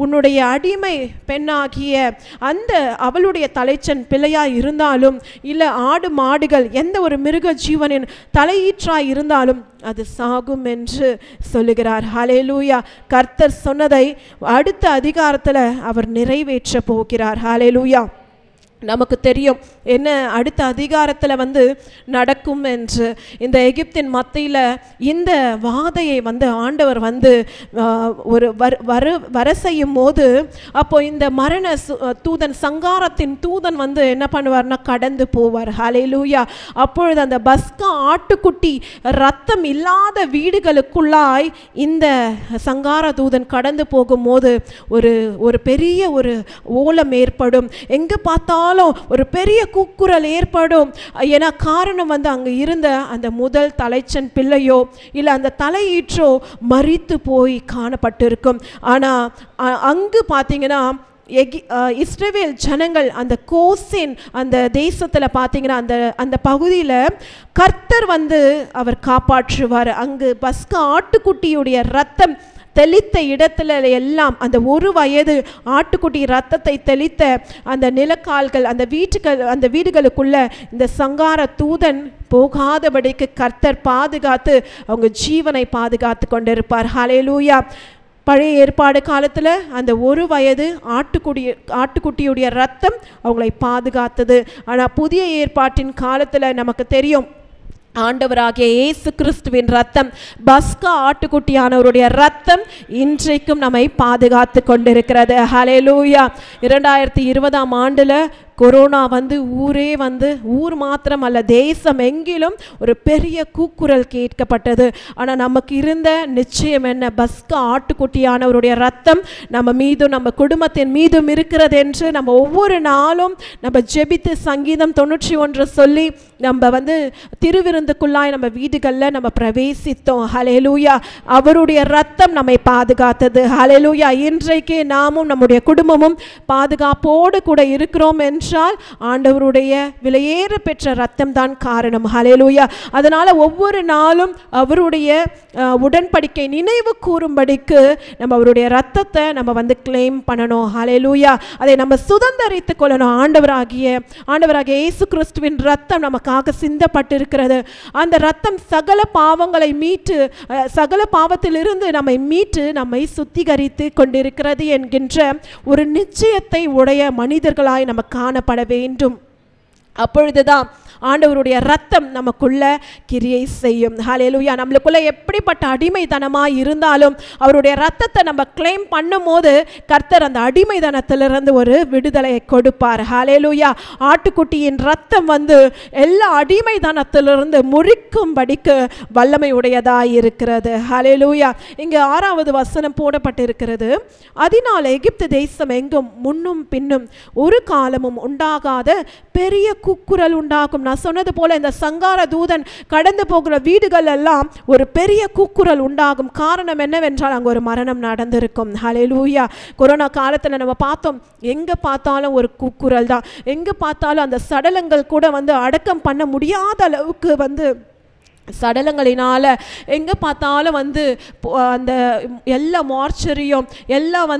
உன்னுடைய அடிமை பெண்ணாகிய அந்த அவளுடைய தலைச்சன் பிள்ளையாய் இருந்தாலும், இல்லை ஆடு மாடுகள் எந்த ஒரு மிருக ஜீவனின் தலையீற்றாய் இருந்தாலும் அது சாகும் என்று சொல்லுகிறார். ஹல்லேலூயா. கர்த்தர் சொன்னதை அடுத்த அதிகாரத்தில் அவர் நிறைவேற்ற போகிறார். ஹல்லேலூயா. நமக்கு தெரியும் என்ன அடுத்த அதிகாரத்தில் நடக்கும் என்று. இந்த எகிப்தின் மத்தியில் இந்த வாதையை ஆண்டவர் ஒரு வர செய்யும் போது, அப்போ இந்த மரண தூதன், சங்காரத்தின் தூதன் என்ன பண்ணுவார்னா கடந்து போவார். ஹல்லேலூயா. அப்பொழுது அந்த பஸ்கா ஆட்டுக்குட்டி ரத்தம் இல்லாத வீடுகளுக்குள்ளாய் இந்த சங்கார தூதன் கடந்து போகும்போது ஒரு பெரிய ஒரு ஓலம் ஏற்படும். எங்கே பார்த்தாலும் ஒரு பெரிய கூக்குரல் ஏற்படும். ஏன்னா காரணம் அங்க இருந்த அந்த முதல் தலைச்சன் பிள்ளையோ இல்லை அந்த தலையீற்றோ மரித்து போய் காணப்பட்டிருக்கும். ஆனால் அங்கு பார்த்தீங்கன்னா இஸ்ரவேல் ஜனங்கள் அந்த கோசேன் அந்த தேசத்தில் பார்த்தீங்கன்னா அந்த பகுதியில் கர்த்தர் அவர் காப்பாற்றுவார். அங்கு பஸ்கா ஆட்டுக்குட்டியுடைய ரத்தம் தெளித்த இடத்துல எல்லாம் அந்த 1 வயது ஆட்டுக்குட்டி ரத்தத்தை தெளித்த அந்த நிலக்கால்கள் அந்த வீடுகளுக்குள்ள இந்த சங்கார தூதன் போகாதபடிக்கு கர்த்தர் பாதுகாத்து அவங்க ஜீவனை பாதுகாத்து கொண்டிருப்பார். ஹல்லேலூயா. பழைய ஏற்பாடு காலத்தில் அந்த 1 வயது ஆட்டுக்குட்டியுடைய ரத்தம் அவங்களை பாதுகாத்தது. ஆனால் புதிய ஏற்பாட்டின் காலத்தில் நமக்கு தெரியும், ஆண்டவராகிய இயேசு கிறிஸ்துவின் ரத்தம், பஸ்கா ஆட்டுக்குட்டியானவருடைய ரத்தம் இன்றைக்கும் நம்மை பாதுகாத்து கொண்டிருக்கிறது. ஹல்லேலூயா. 2020ஆம் ஆண்டில் கொரோனா ஊரே ஊர் மாத்திரம் அல்ல, தேசம் எங்கிலும் ஒரு பெரிய கூக்குரல் கேட்கப்பட்டது. ஆனால் நமக்கு இருந்த நிச்சயம் என்ன? பஸ்கா ஆட்டுக்குட்டியானவருடைய ரத்தம் நம்ம மீதும் நம்ம குடும்பத்தின் மீதும் இருக்கிறது என்று நம்ம ஒவ்வொரு நாளும் நம்ம ஜெபித்து சங்கீதம் 91 சொல்லி நம்ம திருவிருந்துக்குள்ளாய் நம்ம வீடுகளில் நம்ம பிரவேசித்தோம். ஹல்லேலூயா. அவருடைய ரத்தம் நம்மை பாதுகாத்தது. ஹல்லேலூயா. இன்றைக்கு நாமும் நம்முடைய குடும்பமும் பாதுகாப்போடு கூட இருக்கிறோம் என்றால் ஆண்டவருடைய விலையேற பெற்ற ரத்தம் தான் காரணம். ஹல்லேலூயா. அதனால ஒவ்வொரு நாளும் அவருடைய உடன்படிக்கை நினைவு கூறும்படிக்கு நம்ம அவருடைய ரத்தத்தை நம்ம கிளைம் பண்ணணும். ஹல்லேலூயா. அதை நம்ம சுதந்தரித்துக் கொள்ளணும். ஆண்டவராகிய இயேசு கிறிஸ்துவின் ரத்தம் நமக்காக சிந்தப்பட்டிருக்கிறது. அந்த ரத்தம் சகல பாவங்களை மீட்டு, சகல பாவத்திலிருந்து நம்மை மீட்டு நம்மை சுத்திகரித்து கொண்டிருக்கிறது என்கின்ற ஒரு நிச்சயத்தை உடைய மனிதர்களாய் நம்ம காணப்பட வேண்டும். அப்பொழுதுதான் ஆண்டவருடைய ரத்தம் நமக்குள்ள கிரியை செய்யும். ஹல்லேலூயா. நம்மளுக்குள்ள எப்படிப்பட்ட அடிமைத்தனமாக இருந்தாலும் அவருடைய ரத்தத்தை நம்ம கிளைம் பண்ணும் போது கர்த்தர் அந்த அடிமைத்தனத்திலிருந்து ஒரு விடுதலையை கொடுப்பார். ஹல்லேலூயா. ஆட்டுக்குட்டியின் ரத்தம் எல்லா அடிமைத்தனத்திலிருந்து முறிக்கும்படிக்கு வல்லமை உடையதாய் இருக்கிறது. ஹல்லேலூயா. இங்கு 6வது வசனம் போடப்பட்டிருக்கிறது. அதனால் எகிப்து தேசம் எங்கும் முன்னும் பின்னும் ஒரு காலமும் உண்டாகாத பெரிய கூக்குரல் உண்டாகும். நான் சொன்னது போல இந்த சங்கார தூதன் கடந்து போகிற வீடுகள் எல்லாம் ஒரு பெரிய கூக்குரல் உண்டாகும். காரணம் என்னவென்றால் அங்கே ஒரு மரணம் நடந்திருக்கும். ஹல்லேலூயா. கொரோனா காலத்தில் நம்ம பார்த்தோம், எங்கே பார்த்தாலும் ஒரு கூக்குரல் தான். எங்கே பார்த்தாலும் அந்த சடலங்கள் கூட அடக்கம் பண்ண முடியாத அளவுக்கு சடலங்களினால் எங்கே பார்த்தாலும் அந்த எல்லா மார்ச்சரியும் எல்லாம்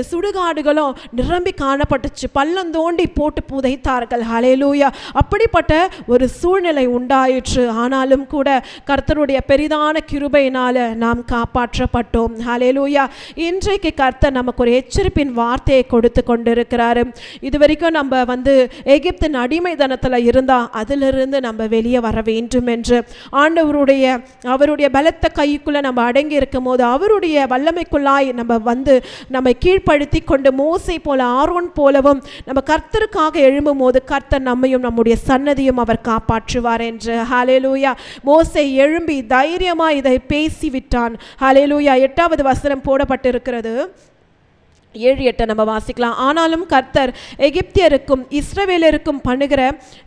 சுடுகாடுகளும் நிரம்பி காணப்பட்டுச்சு. பள்ளம் தோண்டி போட்டு புதைத்தார்கள். ஹல்லேலூயா. அப்படிப்பட்ட ஒரு சூழ்நிலை உண்டாயிற்று. ஆனாலும் கூட கர்த்தருடைய பெரிதான கிருபையினால் நாம் காப்பாற்றப்பட்டோம். ஹல்லேலூயா. இன்றைக்கு கர்த்தர் நமக்கு ஒரு எச்சரிப்பின் வார்த்தையை கொடுத்து கொண்டிருக்கிறாரு. இது வரைக்கும் நம்ம எகிப்தின் அடிமைத்தனத்தில் இருந்தால் அதிலிருந்து நம்ம வெளியே வர வேண்டும் என்று அவருடைய பலத்த கைக்குள்ள நம்ம அடங்கி இருக்கும் போது அவருடைய வல்லமைக்குள்ளாய் நம்ம நம்மை கீழ்ப்படுத்தி கொண்டு மோசே போல ஆரோன் போலவும் நம்ம கர்த்தருக்காக எழும்பும் போது கர்த்தர் நம்மையும் நம்முடைய சன்னதியும் அவர் காப்பாற்றுவார் என்று. ஹல்லேலூயா. மோசே எழும்பி தைரியமா இதை பேசிவிட்டான். ஹல்லேலூயா. 8வது வசனம் போடப்பட்டிருக்கிறது. 7-8 நம்ம வாசிக்கலாம். ஆனாலும் கர்த்தர் எகிப்தியருக்கும் இஸ்ரவேலருக்கும் பண்ணுகிற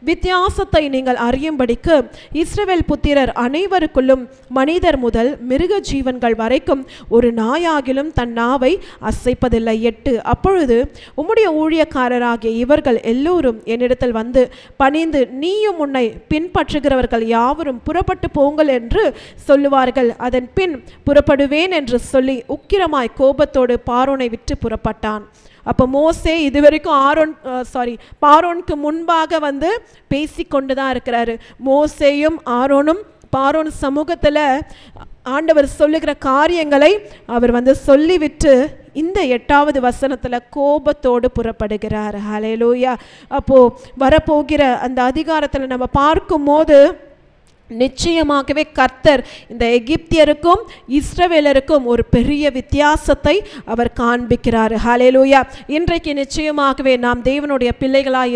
வித்தியாசத்தை நீங்கள் அறியும்படிக்கு இஸ்ரவேல் புத்திரர் அனைவருக்குள்ளும் மனிதர் முதல் மிருக ஜீவன்கள் வரைக்கும் ஒரு நாயாகிலும் தன் நாவை அசைப்பதில்லை. 8 அப்பொழுது உம்முடைய ஊழியக்காரராகிய இவர்கள் எல்லோரும் என்னிடத்தில் வந்து பணிந்து நீயும் உன்னை பின்பற்றுகிறவர்கள் யாவரும் புறப்பட்டு போங்கள் என்று சொல்லுவார்கள். அதன் பின் புறப்படுவேன் என்று சொல்லி உக்கிரமாய் கோபத்தோடு பார்வோனை விட்டு புறப்பட்டான். அப்போ மோசே இதுவரைக்கும் பார்வோனுக்கு முன்பாக வந்து பேசிக்கொண்டு தான் இருக்கிறாரு. மோசேயும் ஆரோனும் பார்வோன் சமூகத்தில் ஆண்டவர் சொல்லுகிற காரியங்களை அவர் வந்து சொல்லிவிட்டு இந்த 8வது வசனத்தில் கோபத்தோடு புறப்படுகிறார். ஹல்லேலூயா. அப்போது வரப்போகிற அந்த அதிகாரத்தில் நம்ம பார்க்கும்போது நிச்சயமாகவே கர்த்தர் இந்த எகிப்தியருக்கும் இஸ்ரவேலருக்கும் ஒரு பெரிய வித்தியாசத்தை அவர் காண்பிக்கிறார். ஹல்லேலூயா. இன்றைக்கு நிச்சயமாகவே நாம் தேவனுடைய பிள்ளைகளாக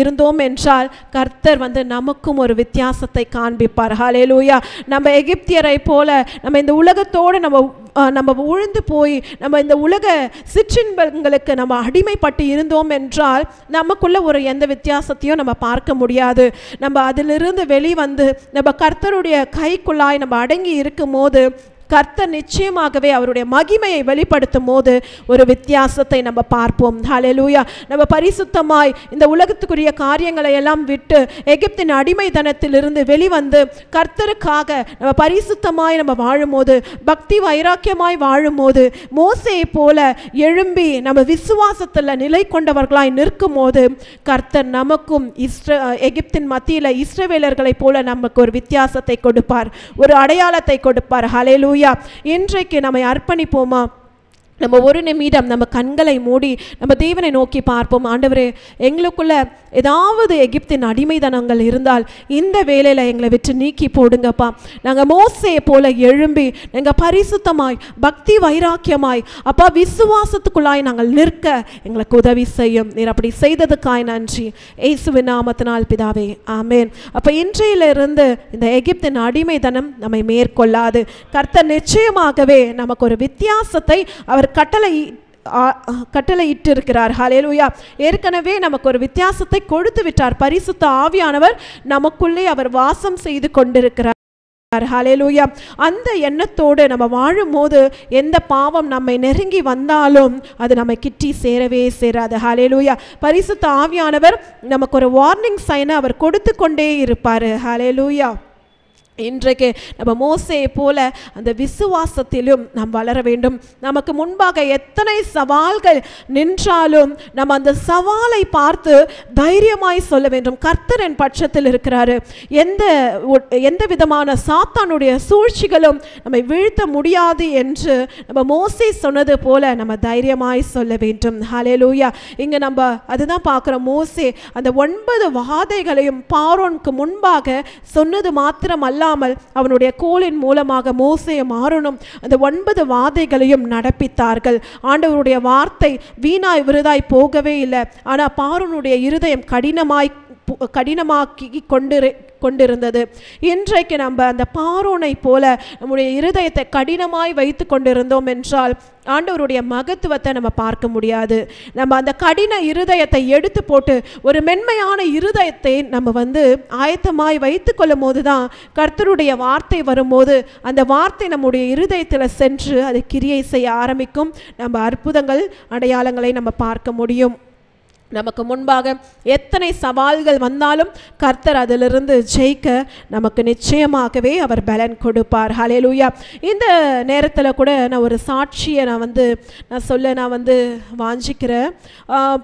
இருந்தோம் என்றால் கர்த்தர் வந்து நமக்கும் ஒரு வித்தியாசத்தை காண்பிப்பார். ஹல்லேலூயா. நம்ம எகிப்தியரை போல நம்ம இந்த உலகத்தோடு நம்ம உழுந்து போய் நம்ம இந்த உலக சிற்றின்பங்களுக்கு நம்ம அடிமைப்பட்டு இருந்தோம் என்றால் நமக்குள்ள ஒரு எந்த வித்தியாசத்தையும் நம்ம பார்க்க முடியாது. நம்ம அதிலிருந்து வெளிவந்து நம்ம கர்த்தருடைய கைக்குள்ளாய் நம்ம அடங்கி இருக்கும் போது கர்த்தர் நிச்சயமாகவே அவருடைய மகிமையை வெளிப்படுத்தும் போது ஒரு வித்தியாசத்தை நம்ம பார்ப்போம். ஹல்லேலூயா. நம்ம பரிசுத்தமாய் இந்த உலகத்துக்குரிய காரியங்களை எல்லாம் விட்டு எகிப்தின் அடிமைத்தனத்திலிருந்து வெளிவந்து கர்த்தருக்காக நம்ம பரிசுத்தமாய் நம்ம வாழும்போது பக்தி வைராக்கியமாய் வாழும்போது மோசேயை போல எழும்பி நம்ம விசுவாசத்தில் நிலை கொண்டவர்களாய் நிற்கும் போது கர்த்தர் நமக்கும் எகிப்தின் மத்தியில் இஸ்ரவேலர்களைப் போல நமக்கு ஒரு வித்தியாசத்தை கொடுப்பார், ஒரு அடையாளத்தை கொடுப்பார். ஹல்லேலூயா. இன்றைக்கு நம்மை அர்ப்பணிப்போமா? நம்ம ஒரு நிமிடம் நம்ம கண்களை மூடி நம்ம தேவனை நோக்கி பார்ப்போம். ஆண்டவரே, எங்களுக்குள்ள ஏதாவது எகிப்தின் அடிமைத்தனங்கள் இருந்தால் இந்த வேளையில் எங்களை விட்டு நீக்கி போடுங்கப்பா. நாங்கள் மோசேயை போல எழும்பி நாங்கள் பரிசுத்தமாய் பக்தி வைராக்கியமாய் அப்பா விசுவாசத்துக்குள்ளாய் நாங்கள் நிற்க எங்களுக்கு உதவி செய்யும். நீர் அப்படி செய்ததுக்காய் நன்றி. இயேசுவின் நாமத்தினால் பிதாவே, ஆமேன். அப்போ இன்றையிலிருந்து இந்த எகிப்தின் அடிமைத்தனம் நம்மை மேற்கொள்ளாது. கர்த்தர் நிச்சயமாகவே நமக்கு ஒரு வித்தியாசத்தை அவர் கட்டளையிட்டு இருக்கிறார். ஹல்லேலூயா. ஏற்கனவே நமக்கு ஒரு வித்தியாசத்தை கொடுத்து விட்டார். பரிசுத்த ஆவியானவர் நமக்குள்ளே அவர் வாசம் செய்து கொண்டிருக்கிறார். ஹல்லேலூயா. அந்த எண்ணத்தோடு நம்ம வாழும்போது எந்த பாவம் நம்மை நெருங்கி வந்தாலும் அது நம்ம கிட்டி சேரவே சேராது. ஹல்லேலூயா. பரிசுத்த ஆவியானவர் நமக்கு ஒரு வார்னிங் சைனை அவர் கொடுத்து கொண்டே இருப்பார். ஹல்லேலூயா. இன்றைக்கு நம்ம மோசேயை போல அந்த விசுவாசத்திலும் நாம் வளர வேண்டும். நமக்கு முன்பாக எத்தனை சவால்கள் நின்றாலும் நம்ம அந்த சவாலை பார்த்து தைரியமாய் சொல்ல வேண்டும், கர்த்தர் என் பட்சத்தில் இருக்கிறாரு. எந்த விதமான சாத்தானுடைய சூழ்ச்சிகளும் நம்மை வீழ்த்த முடியாது என்று நம்ம மோசே சொன்னது போல நம்ம தைரியமாய் சொல்ல வேண்டும். ஹல்லேலூயா. இங்கே நம்ம அதுதான் பார்க்குறோம். மோசே அந்த 9 வாதைகளையும் பார்வோனுக்கு முன்பாக சொன்னது மாத்திரம் அல்ல, அவனுடைய கோலின் மூலமாக மோசேயும் ஆரோனும் அந்த 9 வாதைகளையும் நடப்பித்தார்கள். ஆண்டவருடைய வார்த்தை வீணாய் விருதாய் போகவே இல்லை. ஆனால் பார்வோனுடைய இருதயம் கடினமாக்கி கொண்டிருந்தது. இன்றைக்கு நம்ம அந்த பார்வோனை போல நம்முடைய இருதயத்தை கடினமாய் வைத்து கொண்டிருந்தோம் என்றால் ஆண்டவருடைய மகத்துவத்தை நம்ம பார்க்க முடியாது. நம்ம அந்த கடின இருதயத்தை எடுத்து போட்டு ஒரு மென்மையான இருதயத்தை நம்ம வந்து ஆயத்தமாய் வைத்து கொள்ளும் போது தான் கர்த்தருடைய வார்த்தை வரும்போது அந்த வார்த்தை நம்முடைய இருதயத்தில் சென்று அது கிரியை செய்ய ஆரம்பிக்கும். நம்ம அற்புதங்கள் அடையாளங்களை நம்ம பார்க்க முடியும். நமக்கு முன்பாக எத்தனை சவால்கள் வந்தாலும் கர்த்தர் அதிலிருந்து ஜெயிக்க நமக்கு நிச்சயமாகவே அவர் பலன் கொடுப்பார். ஹல்லேலூயா. இந்த நேரத்தில் கூட நான் ஒரு சாட்சியை நான் வந்து வாஞ்சிக்கிறேன்.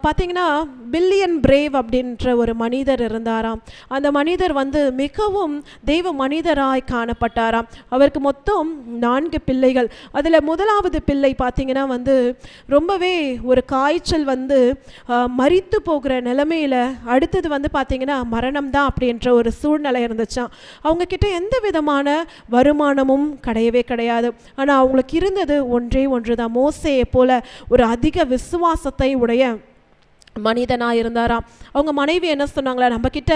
பார்த்தீங்கன்னா பில்லியன் பிரேவ் அப்படின்ற ஒரு மனிதர் இருந்தாராம். அந்த மனிதர் வந்து மிகவும் தெய்வ மனிதராய் காணப்பட்டாராம். அவருக்கு மொத்தம் 4 பிள்ளைகள். அதில் முதலாவது பிள்ளை பார்த்தீங்கன்னா வந்து ரொம்பவே ஒரு காய்ச்சல் வந்து மரித்து போகிற நிலைமையில் அடுத்தது வந்து பார்த்தீங்கன்னா மரணம் தான் அப்படின்ற ஒரு சூழ்நிலை இருந்துச்சான். அவங்க கிட்ட எந்த விதமான வருமானமும் கிடையாது. ஆனால் அவங்களுக்கு இருந்தது ஒன்றே ஒன்று தான், மோசேயை போல ஒரு அதிக விசுவாசத்தை உடைய மனிதனாக இருந்தாராம். அவங்க மனைவி என்ன சொன்னாங்களா, நம்மக்கிட்ட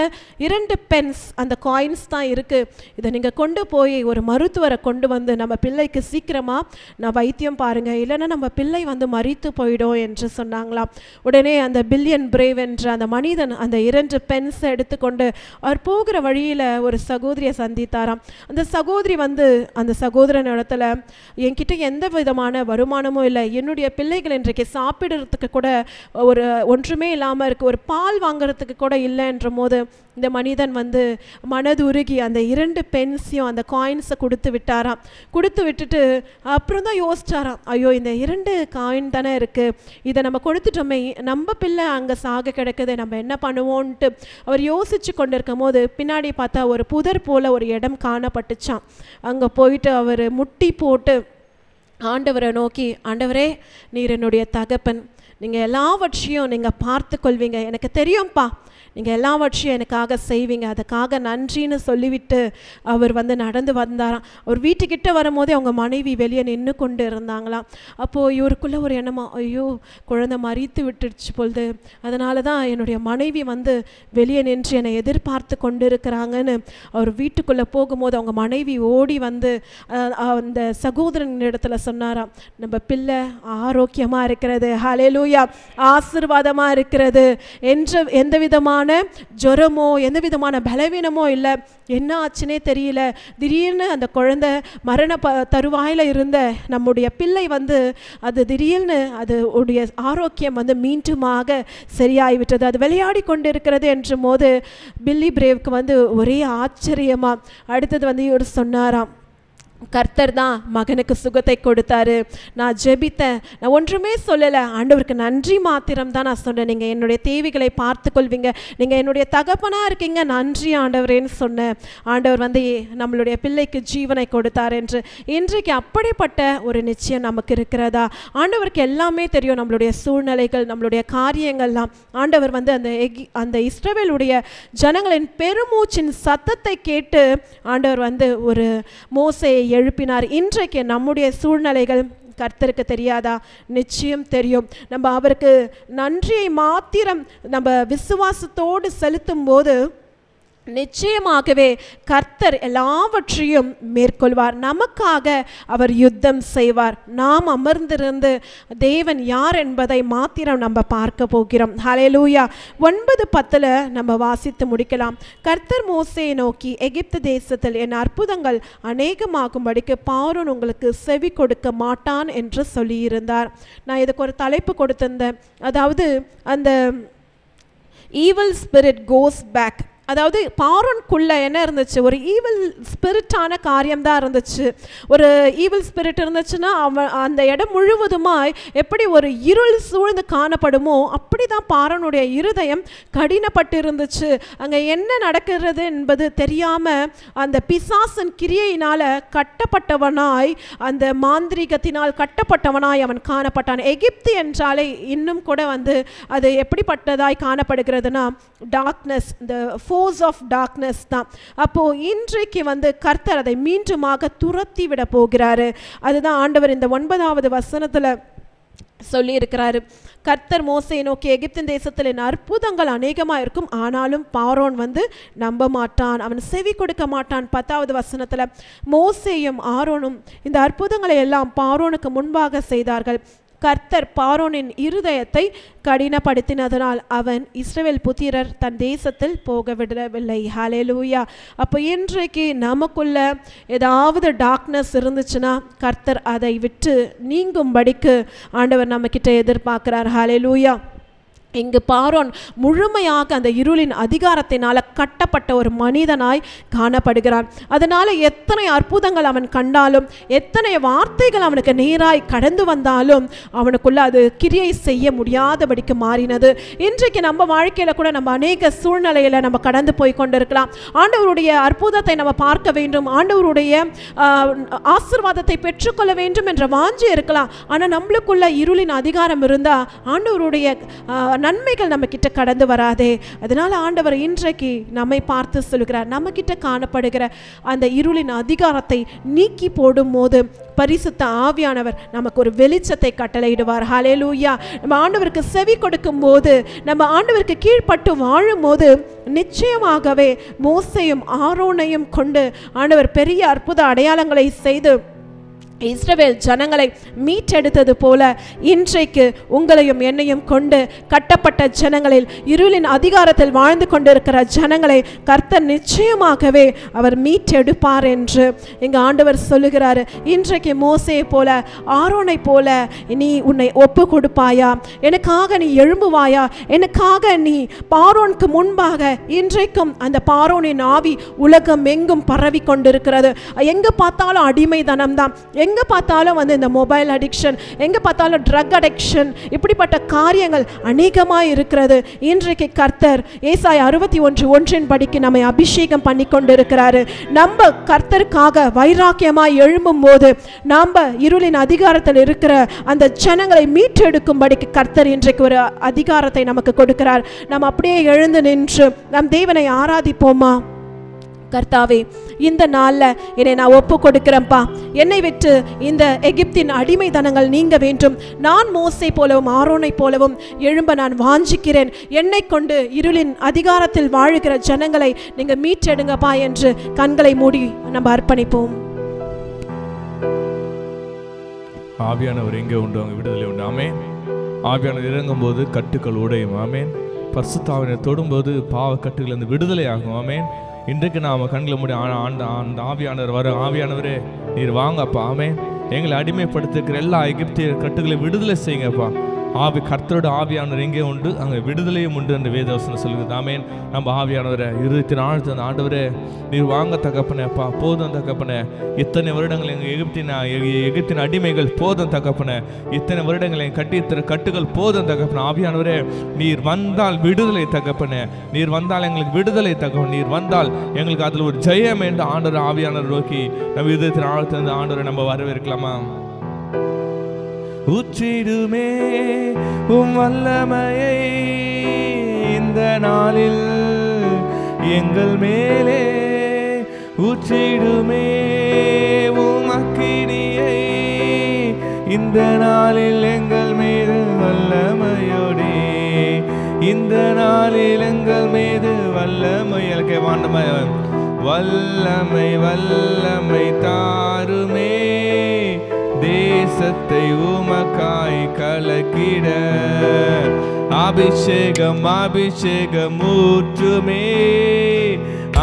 2 பென்ஸ் அந்த காயின்ஸ் தான் இருக்குது, இதை நீங்கள் கொண்டு போய் ஒரு மருத்துவரை கொண்டு வந்து நம்ம பிள்ளைக்கு சீக்கிரமாக நான் வைத்தியம் பாருங்கள், இல்லைன்னா நம்ம பிள்ளை வந்து மரித்து போயிடும் என்று சொன்னாங்களாம். உடனே அந்த பில்லியன் பிரேவ் என்ற அந்த மனிதன் அந்த 2 பென்ஸை எடுத்துக்கொண்டு அவர் போகிற வழியில் ஒரு சகோதரியை சந்தித்தாராம். அந்த சகோதரி வந்து அந்த சகோதரன் இடத்துல, என்கிட்ட எந்த விதமான வருமானமும் இல்லை, என்னுடைய பிள்ளைகள் இன்றைக்கு சாப்பிடுறதுக்கு கூட ஒன்றுமே இல்லாமல் இருக்குது, ஒரு பால் வாங்குறதுக்கு கூட இல்லைன்ற போது இந்த மனிதன் வந்து மனதுருகி அந்த 2 பென்ஸையும் அந்த காயின்ஸை கொடுத்து விட்டாராம். கொடுத்து விட்டுட்டு அப்புறம் தான் யோசிச்சாராம், ஐயோ இந்த 2 காயின் தானே இருக்குது, இதை நம்ம கொடுத்துட்டோமே, நம்ம பிள்ளை அங்கே சாக கிடக்குது, நம்ம என்ன பண்ணுவோன்ட்டு அவர் யோசித்து கொண்டு இருக்கும் போது பின்னாடி பார்த்தா ஒரு புதர் போல் ஒரு இடம் காணப்பட்டுச்சான். அங்கே போயிட்டு அவர் முட்டி போட்டு ஆண்டவரை நோக்கி, ஆண்டவரே நீர் என்னுடைய தகப்பன், நீங்கள் எல்லாவற்றையும் நீங்கள் பார்த்து கொள்வீங்க, எனக்கு தெரியும்ப்பா, நீங்கள் எல்லாவற்றையும் எனக்காக செய்வீங்க, அதுக்காக நன்றின்னு சொல்லிவிட்டு அவர் வந்து நடந்து வந்தாராம். அவர் வீட்டுக்கிட்ட வரும்போதே அவங்க மனைவி வெளியே நின்று கொண்டு இருந்தாங்களாம். அப்போது இவருக்குள்ளே ஒரு எண்ணமா, ஐயோ குழந்தை மறித்து விட்டுடுச்சு பொழுது, அதனால தான் என்னுடைய மனைவி வந்து வெளியே நின்று என்னை எதிர்பார்த்து கொண்டு இருக்கிறாங்கன்னு அவர் வீட்டுக்குள்ளே போகும்போது அவங்க மனைவி ஓடி வந்து அந்த சகோதரன் இடத்துல சொன்னாராம், நம்ம பிள்ளை ஆரோக்கியமாக இருக்கிறது, ஹல்லேலூயா, ஆசீர்வாதமாக இருக்கிறது, எந்த விதமான ஜுரமோ எந்த விதமான பலவீனமோ இல்லை, என்ன ஆச்சுன்னே தெரியல, திடீர்னு அந்த குழந்தை மரண தருவாயில் இருந்த நம்முடைய பிள்ளை வந்து அது திடீர்னு அது உடைய ஆரோக்கியம் வந்து மீண்டுமாக சரியாகிவிட்டது, அது விளையாடி கொண்டு இருக்கிறது என்ற போது பில்லி பிரேவ்க்கு வந்து ஒரே ஆச்சரியமா. அடுத்தது வந்து இவர் சொன்னாராம், கர்த்தர் தான் மகனுக்கு சுகத்தை கொடுத்தாரு, நான் ஜெபித்தேன், நான் ஒன்றுமே சொல்லலை, ஆண்டவருக்கு நன்றி மாத்திரம் தான் நான் சொன்னேன், நீங்கள் என்னுடைய தேவைகளை பார்த்து கொள்வீங்க, நீங்கள் என்னுடைய தகப்பனாக இருக்கீங்க, நன்றி ஆண்டவரேன்னு சொன்னேன், ஆண்டவர் வந்து நம்மளுடைய பிள்ளைக்கு ஜீவனை கொடுத்தார் என்று. இன்றைக்கு அப்படிப்பட்ட ஒரு நிச்சயம் நமக்கு இருக்கிறதா? ஆண்டவருக்கு எல்லாமே தெரியும், நம்மளுடைய சூழ்நிலைகள், நம்மளுடைய காரியங்கள்லாம். ஆண்டவர் வந்து அந்த இஸ்ரவேலுடைய ஜனங்களின் பெருமூச்சின் சத்தத்தை கேட்டு ஆண்டவர் வந்து ஒரு மோசேயை எழுப்பினார். இன்றைக்கு நம்முடைய சூழ்நிலைகள் கர்த்தருக்கு தெரியாதா? நிச்சயம் தெரியும். நம்ம அவருக்கு நன்றியை மாத்திரம் நம்ம விசுவாசத்தோடு செலுத்தும் போது நிச்சயமாகவே கர்த்தர் எல்லாவற்றையும் மேற்கொள்வார், நமக்காக அவர் யுத்தம் செய்வார். நாம் அமர்ந்திருந்து தேவன் யார் என்பதை மாத்திரம் நம்ம பார்க்க போகிறோம். ஹல்லேலூயா. 9:10 நம்ம வாசித்து முடிக்கலாம். கர்த்தர் மோசேயை நோக்கி, எகிப்து தேசத்தில் என் அற்புதங்கள் அநேகமாகும்படிக்கு பார்வோன் உங்களுக்கு செவி கொடுக்க மாட்டான் என்று சொல்லியிருந்தார். நான் இதுக்கு ஒரு தலைப்பு கொடுத்திருந்தேன், அதாவது அந்த ஈவில் ஸ்பிரிட் கோஸ் பேக். அதாவது பார்வோனுக்குள்ளே என்ன இருந்துச்சு, ஒரு ஈவில் ஸ்பிரிட்டான காரியம்தான் இருந்துச்சு. ஒரு ஈவில் ஸ்பிரிட் இருந்துச்சுன்னா அந்த இடம் முழுவதுமாய் எப்படி ஒரு இருள் சூழ்ந்து காணப்படுமோ அப்படி தான் பார்வோனுடைய இருதயம் கடினப்பட்டு இருந்துச்சு. அங்கே என்ன நடக்கிறது என்பது தெரியாமல் அந்த பிசாசின் கிரியையினால் கட்டப்பட்டவனாய், அந்த மாந்திரிகத்தினால் கட்டப்பட்டவனாய் அவன் காணப்பட்டான். எகிப்து என்றாலே இன்னும் கூட வந்து அது எப்படிப்பட்டதாய் காணப்படுகிறதுனா டார்க்னஸ், இந்த ஃபோர்ஸ் ஆஃப் டார்க்னஸ் தான். அப்போது இன்றைக்கு வந்து கர்த்தர் அதை மீண்டுமாக துரத்தி விட போகிறாரு. அதுதான் ஆண்டவர் இந்த 9வது வசனத்தில் சொல்லி இருக்கிறாரு. கர்த்தர் மோசேயை நோக்கி, எகிப்தின் தேசத்தில் என் அற்புதங்கள் அநேகமாக இருக்கும், ஆனாலும் பார்வோன் வந்து நம்ப மாட்டான், அவன் செவி கொடுக்க மாட்டான். 10வது வசனத்தில் மோசேயும் ஆரோனும் இந்த அற்புதங்களை எல்லாம் பார்வோனுக்கு முன்பாக செய்தார்கள். கர்த்தர் பார்வோனின் இருதயத்தை கடினப்படுத்தினதனால் அவன் இஸ்ரவேல் புத்திரர் தன் தேசத்தில் போக விடவில்லை. ஹல்லேலூயா. அப்போ இன்றைக்கு நமக்குள்ள ஏதாவது டார்க்னஸ் இருந்துச்சுன்னா கர்த்தர் அதை விட்டு நீங்கும்படிக்கு ஆண்டவர் நம்மக்கிட்ட எதிர்பார்க்கிறார். ஹல்லேலூயா. இங்கு பார்வோன் முழுமையாக அந்த இருளின் அதிகாரத்தினால் கட்டப்பட்ட ஒரு மனிதனாய் காணப்படுகிறான். அதனால் எத்தனை அற்புதங்கள் அவன் கண்டாலும், எத்தனை வார்த்தைகள் அவனுக்கு நேராய் கடந்து வந்தாலும் அவனுக்குள்ள அது கிரியை செய்ய முடியாதபடிக்கு மாறினது. இன்றைக்கு நம்ம வாழ்க்கையில் கூட நம்ம அநேக சூழ்நிலையில் நம்ம கடந்து போய் கொண்டிருக்கலாம். ஆண்டவருடைய அற்புதத்தை நம்ம பார்க்க வேண்டும், ஆண்டவருடைய ஆசீர்வாதத்தை பெற்றுக்கொள்ள வேண்டும் என்ற வாஞ்சி இருக்கலாம். ஆனால் நம்மளுக்குள்ள இருளின் அதிகாரம் இருந்தால் ஆண்டவருடைய நன்மைகள் நம்ம கிட்ட கடந்து வராதே. அதனால ஆண்டவர் இன்றைக்கு நம்மை பார்த்து சொல்கிறார், நம்ம கிட்ட காணப்படுகிற அந்த இருளின் அதிகாரத்தை நீக்கி போடும் போது பரிசுத்த ஆவியானவர் நமக்கு ஒரு வெளிச்சத்தை கட்டளையிடுவார். ஹல்லேலூயா. நம்ம ஆண்டவருக்கு செவி கொடுக்கும் போது, நம்ம ஆண்டவருக்கு கீழ்ப்பட்டு வாழும் போது நிச்சயமாகவே மோசேயும் ஆரோனையும் கொண்டு ஆண்டவர் பெரிய அற்புத அடையாளங்களை செய்து இஸ்ரவேல் ஜனங்களை மீட்டெடுத்தது போல இன்றைக்கு உங்களையும் என்னையும் கொண்டு கட்டப்பட்ட ஜனங்களில் இருளின் அதிகாரத்தில் வாழ்ந்து கொண்டிருக்கிற ஜனங்களை கர்த்தர் நிச்சயமாகவே அவர் மீட்டெடுப்பார் என்று எங்கள் ஆண்டவர் சொல்லுகிறாரு. இன்றைக்கு மோசே போல ஆரோனை போல நீ உன்னை ஒப்பு கொடுப்பாயா, எனக்காக நீ எழும்புவாயா, எனக்காக நீ பார்வோனுக்கு முன்பாக. இன்றைக்கும் அந்த பார்வோனின் ஆவி உலகம் எங்கும் பரவி கொண்டிருக்கிறது. எங்கே பார்த்தாலும் அடிமைதனம் தான், எங்கே பார்த்தாலும் இந்த மொபைல் அடிக்ஷன், எங்கே பார்த்தாலும் ட்ரக் அடிக்ஷன், இப்படிப்பட்ட காரியங்கள் அநேகமாக இருக்கிறது. இன்றைக்கு கர்த்தர் ஏசாயா 61:1 படிக்கு நம்மை அபிஷேகம் பண்ணி கொண்டிருக்கிறாரு. நம்ம கர்த்தருக்காக வைராக்கியமாய் எழும்பும் போது நம்ம இருளின் அதிகாரத்தில் இருக்கிற அந்த ஜனங்களை மீட்டெடுக்கும்படிக்கு கர்த்தர் இன்றைக்கு ஒரு அதிகாரத்தை நமக்கு கொடுக்கிறார். நம்ம அப்படியே எழுந்து நின்று நம் தேவனை ஆராதிப்போமா? கர்த்தாவே, இந்த நாளில் என்னை நான் ஒப்பு கொடுக்கிறேன்ப்பா. என்னை விட்டு இந்த எகிப்தின் அடிமைத்தனங்கள் நீங்க வேண்டும். நான் மோசே போலவும் ஆரோனை போலவும் எழும்ப நான் வாஞ்சிக்கிறேன். என்னை கொண்டு இருளின் அதிகாரத்தில் வாழுகிற ஜனங்களை நீங்க மீட்டெடுங்கப்பா என்று கண்களை மூடி நம்ம அர்ப்பணிப்போம். ஆவியானவர் எங்கே உண்டு அங்கே விடுதலை உண்டு. ஆமென். ஆவியானவர் இறங்கும் போது கட்டுக்கள் உடையும். ஆமென். பரிசுத்த ஆவியானவர் தொடும்போது பாவ கட்டுகள் அந்த விடுதலை ஆகும். ஆமென். இன்றைக்கு நாம் கண்களை மூடி அந்த ஆவியானவர் வர, ஆவியானவரே நீர் வாங்கப்பா. ஆமென். எங்களை அடிமைப்படுத்திருக்கிற எல்லா எகிப்திய கட்டுகளை விடுதலை செய்யுங்கப்பா. கர்த்தரோட ஆவியானவர் எங்கே உண்டு அங்கே விடுதலையும் உண்டு என்று வேதவசனம் சொல்லுகிறது. ஆமென். நம்ம ஆவியானவரை இருபத்தி நாலு ஆண்டவரே நீர் வாங்க தகப்பனே அப்பா. போதும் தகப்பனே, இத்தனை வருடங்கள் எங்கள் எகிப்தின் அடிமைகள் போதும் தகப்பனே. இத்தனை வருடங்கள் எங்கள் கட்டித்திர கட்டுகள் போதும் தகப்பனே. ஆவியானவரே நீர் வந்தால் விடுதலை தகப்பனே, நீர் வந்தால் எங்களுக்கு விடுதலை தகப்பன், நீர் வந்தால் எங்களுக்கு அதில் ஒரு ஜெயம் என்று ஆண்டவர் ஆவியானவர் நோக்கி நம்ம இருபத்தி நாலு ஆண்டவரை நம்ம வரவேற்கலாமா? ஊற்றிடுமே உம் வல்லமையை இந்த நாளில் எங்கள் மேலே, ஊற்றிடுமே உம் அக்கினியை இந்த நாளில் எங்கள் மீது வல்லமையோடே, இந்த நாளில் எங்கள் மீது வல்லமையல்கே வாண்டமை வல்லமை வல்லமை தாருமே, தேசத்தை உமக்காய் கலக்கிட அபிஷேகம் அபிஷேகம் ஊற்றுமே,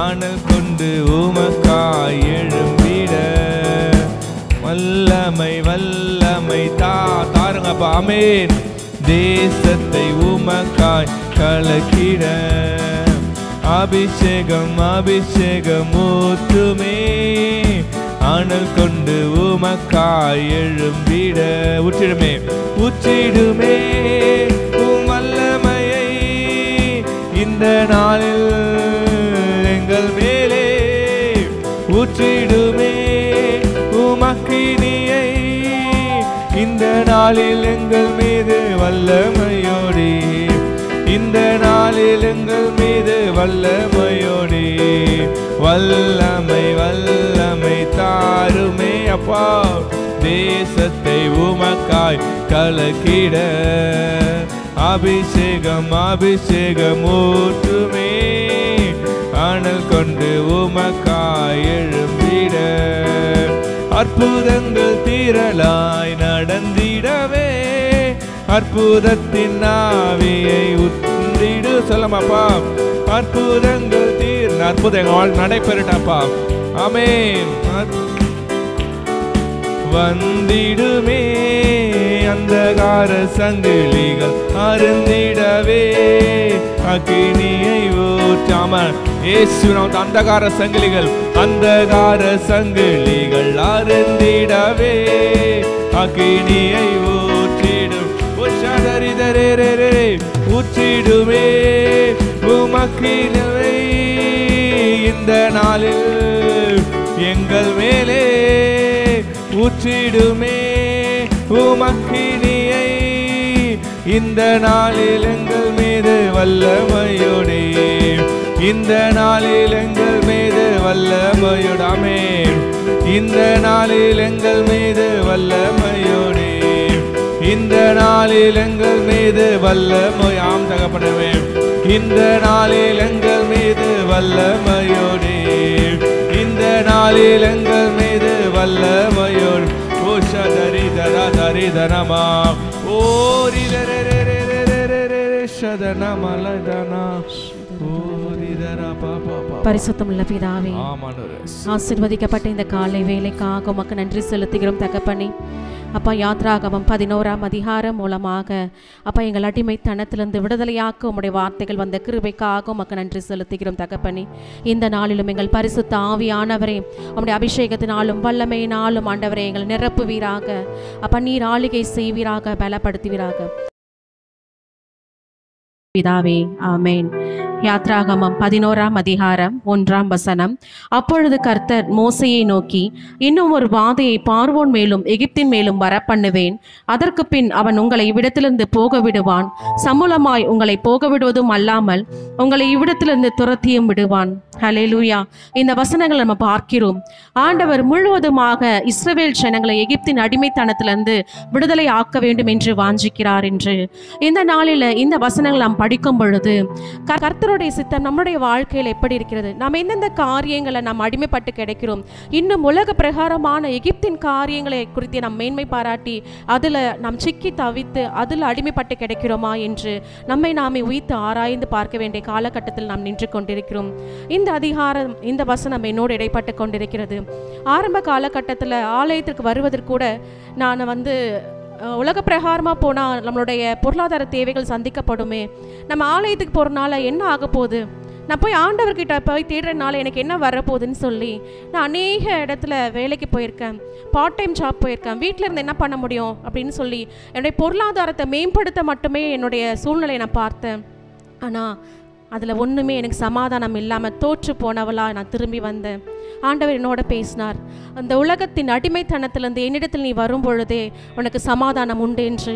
அனல் கொண்டு உமக்காய் எழும்பிட வல்லமை வல்லமை தாருங்கப்பா. ஆமென். தேசத்தை உமக்காய் கலக்கிட அபிஷேகம் அபிஷேகம் ஊற்றுமே, அனல் கொண்டு உமக்காய் எழும்பிட ஊற்றிடுமே ஊற்றிடுமே உம் வல்லமையை இந்த நாளில் எங்கள் மேலே, ஊற்றிடுமே உம் அக்கினியை இந்த நாளில் எங்கள் மீது வல்லமையோடி, இந்த நாளில் எங்கள் மீது வல்லமையோடி, வல்லமை வல்லமை தாருமே அப்பா, தேசத்தை உமக்காய் கலக்கிட அபிஷேகம் அபிஷேகம் ஊற்றுமே, அனல் கொண்டு உமக்காய் எழும்பிட அற்புதங்கள் திரளாய் நடந்திடவே, அற்புதத்தின் ஆவியை உந்திடு சொல்லமாப்பா. அற்புதங்கள் அற்புதங்கள் நடைபெறட்டப்பா. ஆமென். வந்திடுமே அந்தகார சங்கிலிகள் அருந்திடவே, அக்கினியை ஊற்றாம இயேசு நாம் அந்தகார சங்கிலிகள் அருந்திடவே, அக்கினியை ஊற்றிடும் ஊற்றிடுமே உமக்கினவை இந்த நாளில் எங்கள் மேலே, ஊற்றிடுமே உமக்கினியை இந்த நாளில் எங்கள் மீது வல்லமையோடே, இந்த நாளில் எங்கள் மீது வல்லமையோடு. ஆமென். இந்த நாளில் எங்கள் மீது வல்லமையோடே, இந்த நாளில் எங்கள் மீது வல்லமை. ஆம் தகப்பனவே, இந்த நாளில் எங்கள் மீது வல்லமையோடே, இந்த நாளில் எங்கள் மீது வல்லமையோடு. ஓ ஷதரி தரா தரி தனமா ஓ ரிதரே ஷதனமலதனா ஓ ரிதரா பாபா. பரிசுத்தமுள்ள பிதாவே, ஆசீர்வதிக்கப்பட்ட இந்த காலை வேலைக்காக உமக்கு நன்றி செலுத்துகிறோம் தகப்பனே. அப்பா, யாத்ராகமம் 11ஆம் அதிகாரம் மூலமாக அப்பா எங்கள் அடிமைத்தனத்திலிருந்து விடுதலையாக்க உம்முடைய வார்த்தைகள் வந்த கிருபைக்காக உமக்கு நன்றி செலுத்துகிறோம் தகப்பனே. இந்த நாளிலும் எங்கள் பரிசுத்த ஆவியானவரே, உம்முடைய அபிஷேகத்தினாலும் வல்லமையினாலும் ஆண்டவரே எங்கள் நிரப்புவீராக. அப்பா, நீர் ஆளுகை செய்வீராக, பலப்படுத்துவீராக பிதாவே. ஆமேன். யாத்ராகமம் 11ஆம் அதிகாரம் 1ஆம் வசனம். அப்பொழுது கர்த்தர் மோசையை நோக்கி, இன்னும் ஒரு வாதையை பார்வோன் மேலும் எகிப்தின் மேலும் வரப்பண்ணுவேன். அதற்கு பின் அவன் உங்களை இவ்விடத்திலிருந்து போக விடுவான். சமூலமாய் உங்களை போக விடுவதும் அல்லாமல் உங்களை இவ்விடத்திலிருந்து துரத்தியும் விடுவான். ஹல்லேலூயா. இந்த வசனங்களை நம்ம பார்க்கிறோம். ஆண்டவர் முழுவதுமாக இஸ்ரவேல் ஜனங்களை எகிப்தின் அடிமைத்தனத்திலிருந்து விடுதலை ஆக்க வேண்டும் என்று வாஞ்சிக்கிறார் என்று இந்த நாளில் இந்த வசனங்களை நாம் படிக்கும் பொழுது கர்த்தருடைய சித்தம் நம்முடைய வாழ்க்கையில் எப்படி இருக்கிறது, நாம் எந்தெந்த காரியங்களை நாம் அடிமைப்பட்டு கிடைக்கிறோம், இன்னும் உலக பிரகாரமான எகிப்தின் காரியங்களை குறித்து நாம் மேன்மை பாராட்டி அதில் நாம் சிக்கி தவித்து அதில் அடிமைப்பட்டு கிடைக்கிறோமா என்று நம்மை நாமே உய்த்து ஆராய்ந்து பார்க்க வேண்டிய காலகட்டத்தில் நாம் நின்று கொண்டிருக்கிறோம். இந்த அதிகாரம், இந்த வசனம் என்னோடு இடைப்பட்டு கொண்டிருக்கிறது. ஆரம்ப காலகட்டத்தில் ஆலயத்திற்கு வருவதற்கு கூட நான் உலக பிரகாரமாக போனால் நம்மளுடைய பொருளாதார தேவைகள் சந்திக்கப்படுமே, நம்ம ஆலயத்துக்கு போகிறனால என்ன ஆக போகுது, நான் போய் ஆண்டவர்கிட்ட போய் தேடுறதுனால எனக்கு என்ன வரப்போகுதுன்னு சொல்லி நான் அநேக இடத்துல வேலைக்கு போயிருக்கேன், பார்ட் டைம் ஜாப் போயிருக்கேன், வீட்டில் இருந்து என்ன பண்ண முடியும் அப்படின்னு சொல்லி என்னுடைய பொருளாதாரத்தை மேம்படுத்த மட்டுமே என்னுடைய சூழ்நிலையை நான் பார்த்தேன். ஆனால் அதில் ஒன்றுமே எனக்கு சமாதானம் இல்லாமல் தோற்று போனவளாக நான் திரும்பி வந்தேன். ஆண்டவர் என்னோட பேசினார், அந்த உலகத்தின் அடிமைத்தனத்திலிருந்து என்னிடத்தில் நீ வரும் பொழுதே உனக்கு சமாதானம் உண்டு என்று.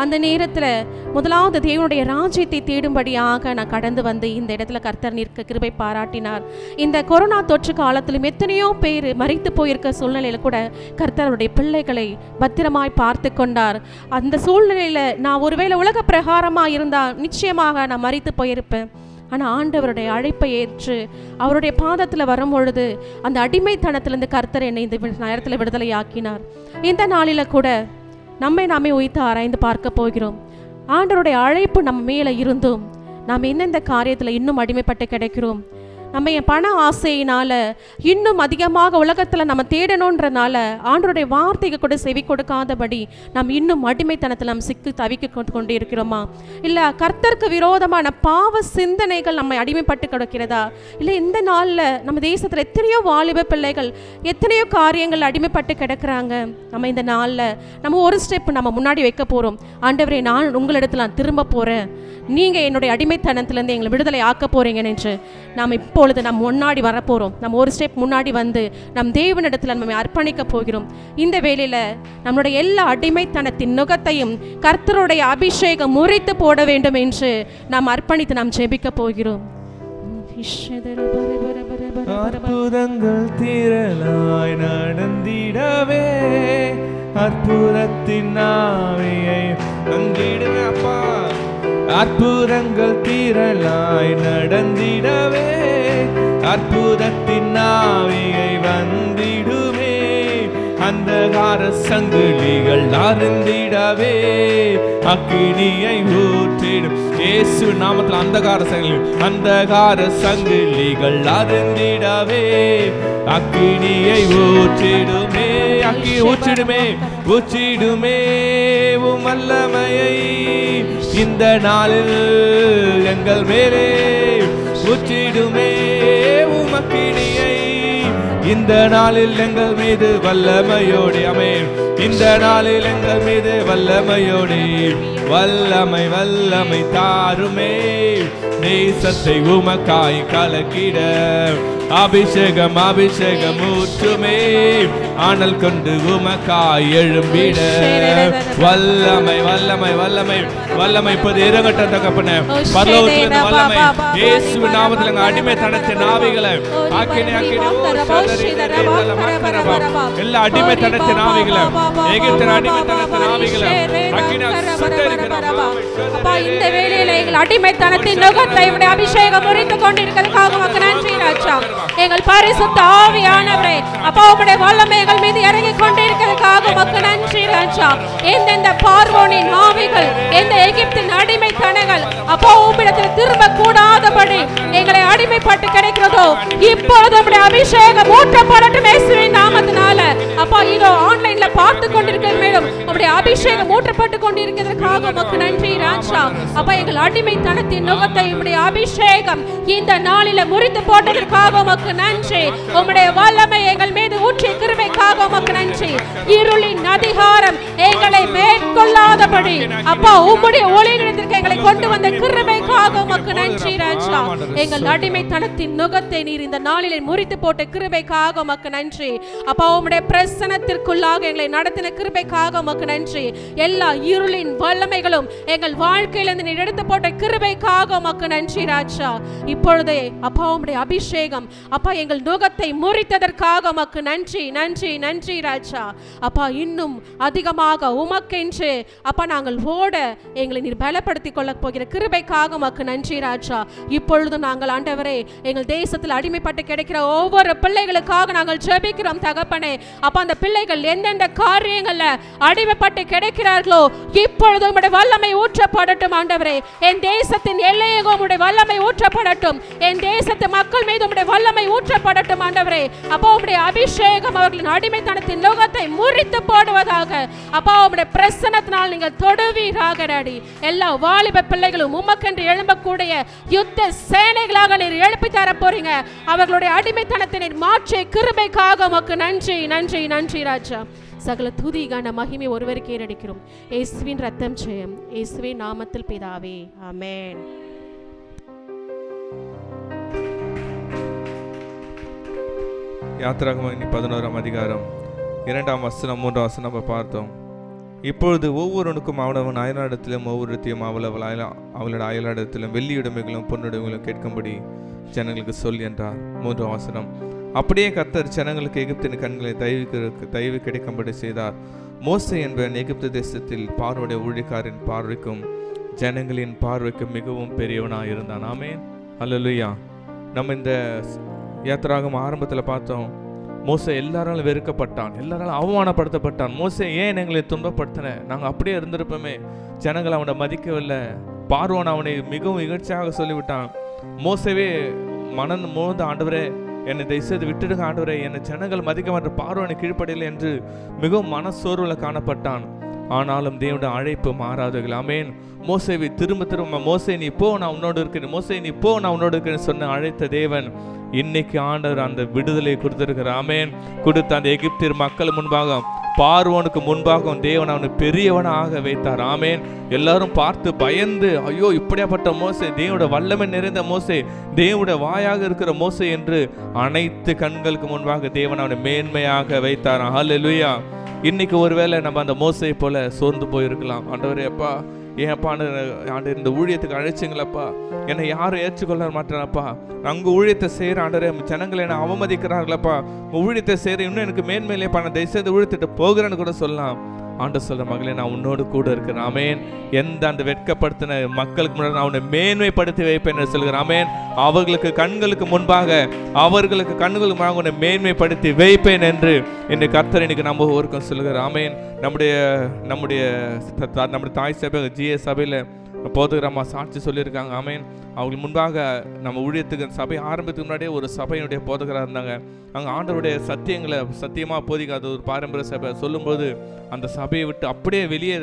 அந்த நேரத்தில் முதலாவது தேவனுடைய ராஜ்யத்தை தேடும்படியாக நான் கடந்து வந்து இந்த இடத்துல கர்த்தர் நிற்க கிருபை பாராட்டினார். இந்த கொரோனா தொற்று காலத்திலும் எத்தனையோ பேர் மரித்து போயிருக்க சூழ்நிலையில் கூட கர்த்தருடைய பிள்ளைகளை பத்திரமாய் பார்த்து கொண்டார். அந்த சூழ்நிலையில் நான் ஒருவேளை உலக பிரகாரமாக இருந்தால் நிச்சயமாக நான் மரித்து போயிருப்பேன். ஆனால் ஆண்டவருடைய அழைப்பை ஏற்று அவருடைய பாதத்தில் வரும் பொழுது அந்த அடிமைத்தனத்திலிருந்து கர்த்தர் என்னை இந்த நேரத்தில் விடுதலை ஆக்கினார். இந்த நாளில் கூட நம்மை நாமே உய்த்து ஆராய்ந்து பார்க்க போகிறோம். ஆண்டவருடைய அழைப்பு நம்ம மேலே இருந்தும் நாம் எந்தெந்த காரியத்தில் இன்னும் அடிமைப்பட்டு கிடைக்கிறோம், நம்ம என் பண ஆசையினால் இன்னும் அதிகமாக உலகத்தில் நம்ம தேடணுன்றனால ஆண்டவருடைய வார்த்தைக்கு கூட செவி கொடுக்காதபடி நாம் இன்னும் அடிமைத்தனத்தில் நம்ம சிக்கி தவிக்க கொண்டு இருக்கிறோமா, இல்லை கர்த்தருக்கு விரோதமான பாவ சிந்தனைகள் நம்ம அடிமைப்பட்டு கிடக்கிறதா, இல்லை இந்த நாளில் நம்ம தேசத்தில் எத்தனையோ வாலிப பிள்ளைகள் எத்தனையோ காரியங்கள் அடிமைப்பட்டு கிடக்கிறாங்க. நம்ம இந்த நாளில் நம்ம ஒரு ஸ்டெப் நம்ம முன்னாடி வைக்க போகிறோம். ஆண்டவரே, நான் உங்களிடத்தில் நான் திரும்ப போகிறேன், நீங்கள் என்னுடைய அடிமைத்தனத்திலேருந்து எங்களை விடுதலை ஆக்க போகிறீங்கன்னு என்று நாம் இப்பொழுது நம்ம முன்னாடி வரப்போகிறோம். நம்ம ஒரு ஸ்டெப் முன்னாடி வந்து நம் தேவனிடத்தில் நம்ம அர்ப்பணிக்க போகிறோம். இந்த வேளையில் நம்மளுடைய எல்லா அடிமைத்தனத்தின் நுகத்தையும் கர்த்தருடைய அபிஷேகம் முறித்து போட வேண்டும் என்று நாம் அர்ப்பணித்து நாம் ஜெபிக்க போகிறோம். அற்புதங்கள் திரளாய் நடந்திடவே அற்புதத்தின் ஆவியை வந்திடுவே அப்பா, அற்புதங்கள் திரளாய் நடந்திடவே அற்புதத்தின் ஆவியை வந்திடுமே, அந்தகார சங்கிலிகள் அருந்திடவே அக்கினியை ஊற்றிடும் இயேசு நாமத்தில். அந்தகார சங்கிலிகள் அருந்திடவே அக்கினியை ஊற்றிடுமே, அக்கி ஊற்றிடுமே உம் வல்லமையை இந்த நாளில் எங்கள் மேலே ஊற்றிடுமே உம் அக்கினியை இந்த நாளில் எங்கள் மீது வல்லமையோடு. ஆமென். இந்த நாளில் எங்கள் மீது வல்லமையோடு வல்லமை தாருமே, நேசத்தை உமக்காய் கலக்கிட அபிஷேகம் ஊற்றுமே, ஆனல் கொண்டு உமக்காய் எழும்பிட. வல்லமை வல்லமை வல்லமை வல்லமை இப்போது இறங்கட்டும் தகப்பனே. பரலோகத்திலிருந்து வல்லமை இயேசுவின் நாமத்தில் அடிமைத்தனத்தின் ஆவிகளை ஆக்கினே எல்லா அடிமைத்தனத்தின் ஆவிகளை எகிப்தின் அடிமைத்தனத்தின் ஆவிகளை அப்பா இந்த வேளையில எங்கள் அடிமைத்தனத்தின் நுகத்தை உம்முடைய அபிஷேகம் முறித்துக் கொண்டிருக்கிறதுக்காக உமக்கு நன்றி ராஜா. எங்கள் பரிசுத்த ஆவியானவரே அப்பா உம்முடைய வல்லமை எங்கள் மீது இறங்கி கொண்டிருக்கிறதுக்காக உமக்கு நன்றி ராஜா. எந்தெந்த பார்வோனின் ஆவிகள் எந்த எகிப்தின் அடிமைத்தனங்கள் அப்பா உம்மிடத்தில் திரும்ப கூடாதபடி எங்களை அடிமைப்பட்டு கிடைக்கிறதோ இப்பொழுது உம்முடைய அபிஷேகம் ஊற்றப்படட்டும் இயேசுவின் நாமத்தினால. அப்பா இதோ ஆன்லைன்ல பார்த்து கொண்டிருக்கிற மேலும் உம்முடைய அபிஷேகம் ஊற்றப்பட்டு கொண்டிருக்கிறதுக்காக உமக்கு நன்றி ராஜா. அப்பா எங்கள் அடிமைத்தனத்தின் நுகத்தை உம்முடைய அபிஷேகம் இந்த நாளில முறித்து போட்டதற்காக உமக்கு நன்றி. உம்முடைய வல்லமை எங்கள் மீது ஊற்றிய கிருபைக்காக உமக்கு நன்றி. இருளின் அதிகாரம் எங்களை மேற்கொள்ளாதபடி அப்பா உம்முடைய ஒளியிடத்திற்கு எங்களை கொண்டு வந்த கிருபைக்காக உமக்கு நன்றி ராஜா. எங்கள் அடிமைத்தனத்தின் நுகத்தை நீர் இந்த நாளிலே முறித்து போட்ட கிருபைக்காக உமக்கு நன்றி. அப்பா உம்முடைய பிரசன்னத்திற்குள்ளாக எங்களை நடத்தின கிருபைக்காக உமக்கு நன்றி. எல்லா இருளின் வல்லமைகளும் எங்கள் வாழ்க்கையிலிருந்து நீர் எடுத்து போட்ட கிருபைக்காக உமக்கு நன்றி ராஜா. இப்பொழுதே அப்பா உம்முடைய அபிஷேகம் அப்பா எங்கள் நுகத்தை முறித்ததற்காக உமக்கு நன்றி நன்றி நன்றி ராஜா. அப்பா இன்னும் அதிகமாக உமக்கென்று அப்பா நாங்கள் ஓட எங்களை நீர் பலப்படுத்திக் கொள்ள போகிற கிருபைக்காக உமக்கு நன்றி ராஜா. இப்பொழுதும் நாங்கள் ஆண்டவரே எங்கள் தேசத்தில் அடிமைப்பட்டு கிடைக்கிற ஒவ்வொரு பிள்ளைகளுக்காக நாங்கள் ஜெபிக்கிறோம் தகப்பனே. அப்பா அந்த பிள்ளைகள் எந்தெந்த காரியங்கள்ல அடிமைப்பட்டு கிடைக்கிறார்களோ இப்பொழுது உம்முடைய வல்லமை ஊற்றப்படட்டும் ஆண்டவரே. என் தேசத்தின் எல்லையெங்கும் உம்முடைய வல்லமை ஊற்றப்படட்டும். என் தேசத்து மக்கள் மீது உம்முடைய வல்லமை ஊற்றப்படட்டும் ஆண்டவரே. அப்பா உம்முடைய அபிஷேகம் அவர்களின் அடிமைத்தனத்தின் நுகத்தை முறித்து போடுவதாக. அப்பா உம்முடைய பிரசன்னத்தினால் நீங்கள் தொடுவீராக டாடி. எல்லா வாலிப பிள்ளைகளும் உமக்கென்று எழும்பக்கூடிய யுத்த சேனைகளாக நீர் எழுப்பி தர போறீங்க. அவர்களுடைய அடிமைத்தனத்தை நீர் மாற்றிய கிருபைக்காக உமக்கு நன்றி நன்றி நன்றி ராஜா. சகல துதி கன மகிமை ஒருவருக்கே ஏறெடுக்கிறோம். இயேசுவின் ரத்தம் ஜெயம். இயேசுவின் நாமத்தில் பிதாவே ஆமென். யாத்திராகமம் 11ஆம் அதிகாரம் 2ஆம் வசனம் 3ஆம் வசனம் நம்ம பார்த்தோம். இப்பொழுது ஒவ்வொருவனுக்கும் அவனவன் அயலாடத்திலும் ஒவ்வொருத்தையும் அவளோட அயலாடத்திலும் வெள்ளியுடைமைகளும் பொன்னுடைமைகளும் கேட்கும்படி ஜனங்களுக்கு சொல் என்றார். 3ஆம் வசனம். அப்படியே கர்த்தர் ஜனங்களுக்கு எகிப்தின் கண்களை தயவு கிடைக்கும்படி செய்தார். மோசே என்பவன் எகிப்து தேசத்தில் பார்வோடைய ஊழியக்காரின் பார்வைக்கும் ஜனங்களின் பார்வைக்கும் மிகவும் பெரியவனாக இருந்தான். ஆமென். அல்லேலூயா. நம்ம இந்த யாத்திராகமம் ஆரம்பத்தில் பார்த்தோம், மோசே எல்லாராலும் வெறுக்கப்பட்டான், எல்லாராலும் அவமானப்படுத்தப்பட்டான். மோசே ஏன் எங்களை துன்பப்படுத்தின, நாங்கள் அப்படியே இருந்திருப்போமே. ஜனங்கள் அவனை மதிக்கவில்லை. பார்வோன் அவனை மிகவும் இகழ்ச்சியாக சொல்லிவிட்டான். மோசவே மனம் மோந்த, ஆண்டவரே என்னை தயவுசெய்து விட்டுடுங்க ஆண்டவரே, என்னை ஜனங்கள் மதிக்க மாட்ட, பார்வோனை கீழ்ப்படியலை என்று மிகவும் மனசோர்வில் காணப்பட்டான். ஆனாலும் தேவனுடைய அழைப்பு மாறாதவர்கள். ஆமென். மோசேவை திரும்ப மோசே நீ போ, நான் உன்னோடு இருக்கிறேன், மோசே நீ போ, நான் உன்னோடு இருக்கிறேன் சொன்ன அழைத்த தேவன் இன்னைக்கு ஆண்டவர் அந்த விடுதலை கொடுத்திருக்கிறார். ஆமென். கொடுத்த அந்த எகிப்தியர் மக்கள் முன்பாக, பார்வோனுக்கு முன்பாக தேவன் அவனை பெரியவனாக வைத்தார். ஆமென். எல்லாரும் பார்த்து பயந்து, ஐயோ இப்படியாப்பட்ட மோசே, தேவனுடைய வல்லமை நிறைந்த மோசே, தேவனுடைய வாயாக இருக்கிற மோசே என்று அனைத்து கண்களுக்கு முன்பாக தேவன் அவனை மேன்மையாக வைத்தார். ஹல்லேலூயா. இன்னைக்கு ஒருவேளை நம்ம அந்த மோசை போல சோர்ந்து போயிருக்கலாம். ஆண்டவரே அப்பா, ஏன்ப்பா ஆண்டு இந்த ஊழியத்துக்கு அழைச்சிங்களப்பா, என்னை யாரும் ஏற்றுக்கொள்ள மாட்டேனப்பா, அங்கே ஊழியத்தை செய்கிற ஆண்டரே ஜனங்களை என்னை அவமதிக்கிறார்களப்பா, ஊழியத்தை செய்கிற இன்னும் எனக்கு மேன்மையிலேப்பா, நான் தயவுசெய்து ஊழியத்திட்டு போகிறேன்னு கூட சொல்லலாம். ஆண்டு சொல்ற மகளே, நான் உன்னோடு கூட இருக்கிறேன். ஆமென். எந்த அந்த வெட்கப்படுத்தின மக்களுக்கு முன்னாடி நான் அவனை மேன்மைப்படுத்தி வைப்பேன் என்று சொல்கிறேன். ஆமென். அவர்களுக்கு கண்களுக்கு முன்பாக, அவர்களுக்கு கண்களுக்கு முன்பாக உன்னை மேன்மைப்படுத்தி வைப்பேன் என்று இன்னைக்கு கர்த்தர் இன்னைக்கு நம்ம ஒருக்கம் சொல்கிறார். ஆமென். நம்முடைய தாய் சபை GS சபையில் போதுகிறம்மா சாட்சி சொல்லியிருக்காங்க. ஆமென். அவங்களுக்கு முன்பாக நம்ம ஊழியத்துக்கு சபை ஆரம்பத்துக்கு முன்னாடியே ஒரு சபையினுடைய போதகராக இருந்தாங்க. அங்கே ஆண்டவருடைய சத்தியங்களை சத்தியமாக போதிக்காத ஒரு பாரம்பரிய சபை சொல்லும்போது அந்த சபையை விட்டு அப்படியே வெளியே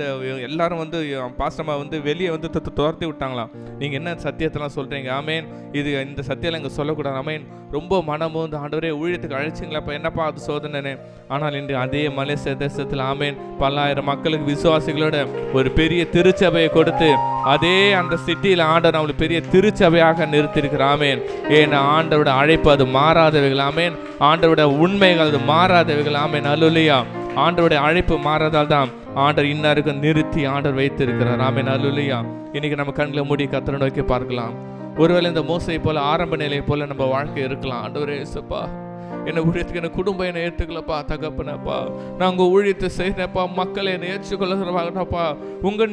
எல்லாரும் வந்து பாஸ்டமா வந்து வெளியே வந்து துரத்தி விட்டாங்களாம். நீங்கள் என்ன சத்தியத்தெல்லாம் சொல்கிறீங்க, ஆமேன், இது இந்த சத்தியெல்லாம் இங்கே சொல்லக்கூடாது, ஆமேன், ரொம்ப மனமும் வந்து ஆண்டவரே ஊழியத்துக்கு அழைச்சிங்களாப்பா, என்னப்பா அது சோதனை. ஆனால் இன்று அதே மலேசிய தேசத்தில் ஆமேன் 10,000 மக்களுக்கு விசுவாசிகளோட ஒரு பெரிய திருச்சபையை கொடுத்து அதே அந்த சிட்டியில் ஆண்டவர் நம்மளுக்கு பெரிய திருச்சபையாக நிறுத்தியிருக்கிறார். ஆமென். ஏன்னா ஆண்டவரோட அழைப்பு அது மாறாதவைகள். ஆமென். ஆண்டவரோட உண்மைகள் அது மாறாதவைகள். ஆமென். அல்லேலூயா. ஆண்டவருடைய அழைப்பு மாறாதால் தான் ஆண்டவர் இன்னாருக்கு நிறுத்தி ஆண்டவர் வைத்திருக்கிறார். ஆமென். அல்லேலூயா. இன்னைக்கு நம்ம கண்களை மூடி கர்த்தரை நோக்கி பார்க்கலாம். ஒருவேளை இந்த மோசை போல ஆரம்ப நிலையை போல நம்ம வாழ்க்கை இருக்கலாம். ஆண்டவரே இயேசுப்பா, என்னை ஊழியத்துக்கு என்ன குடும்பம் என்னை ஏற்றுக்கலப்பா, தகப்பனப்பா, நான் உங்கள் ஊழியத்தை செய்கிறேன்ப்பா, மக்களை என்னை ஏற்றுக்கொள்ளப்பா,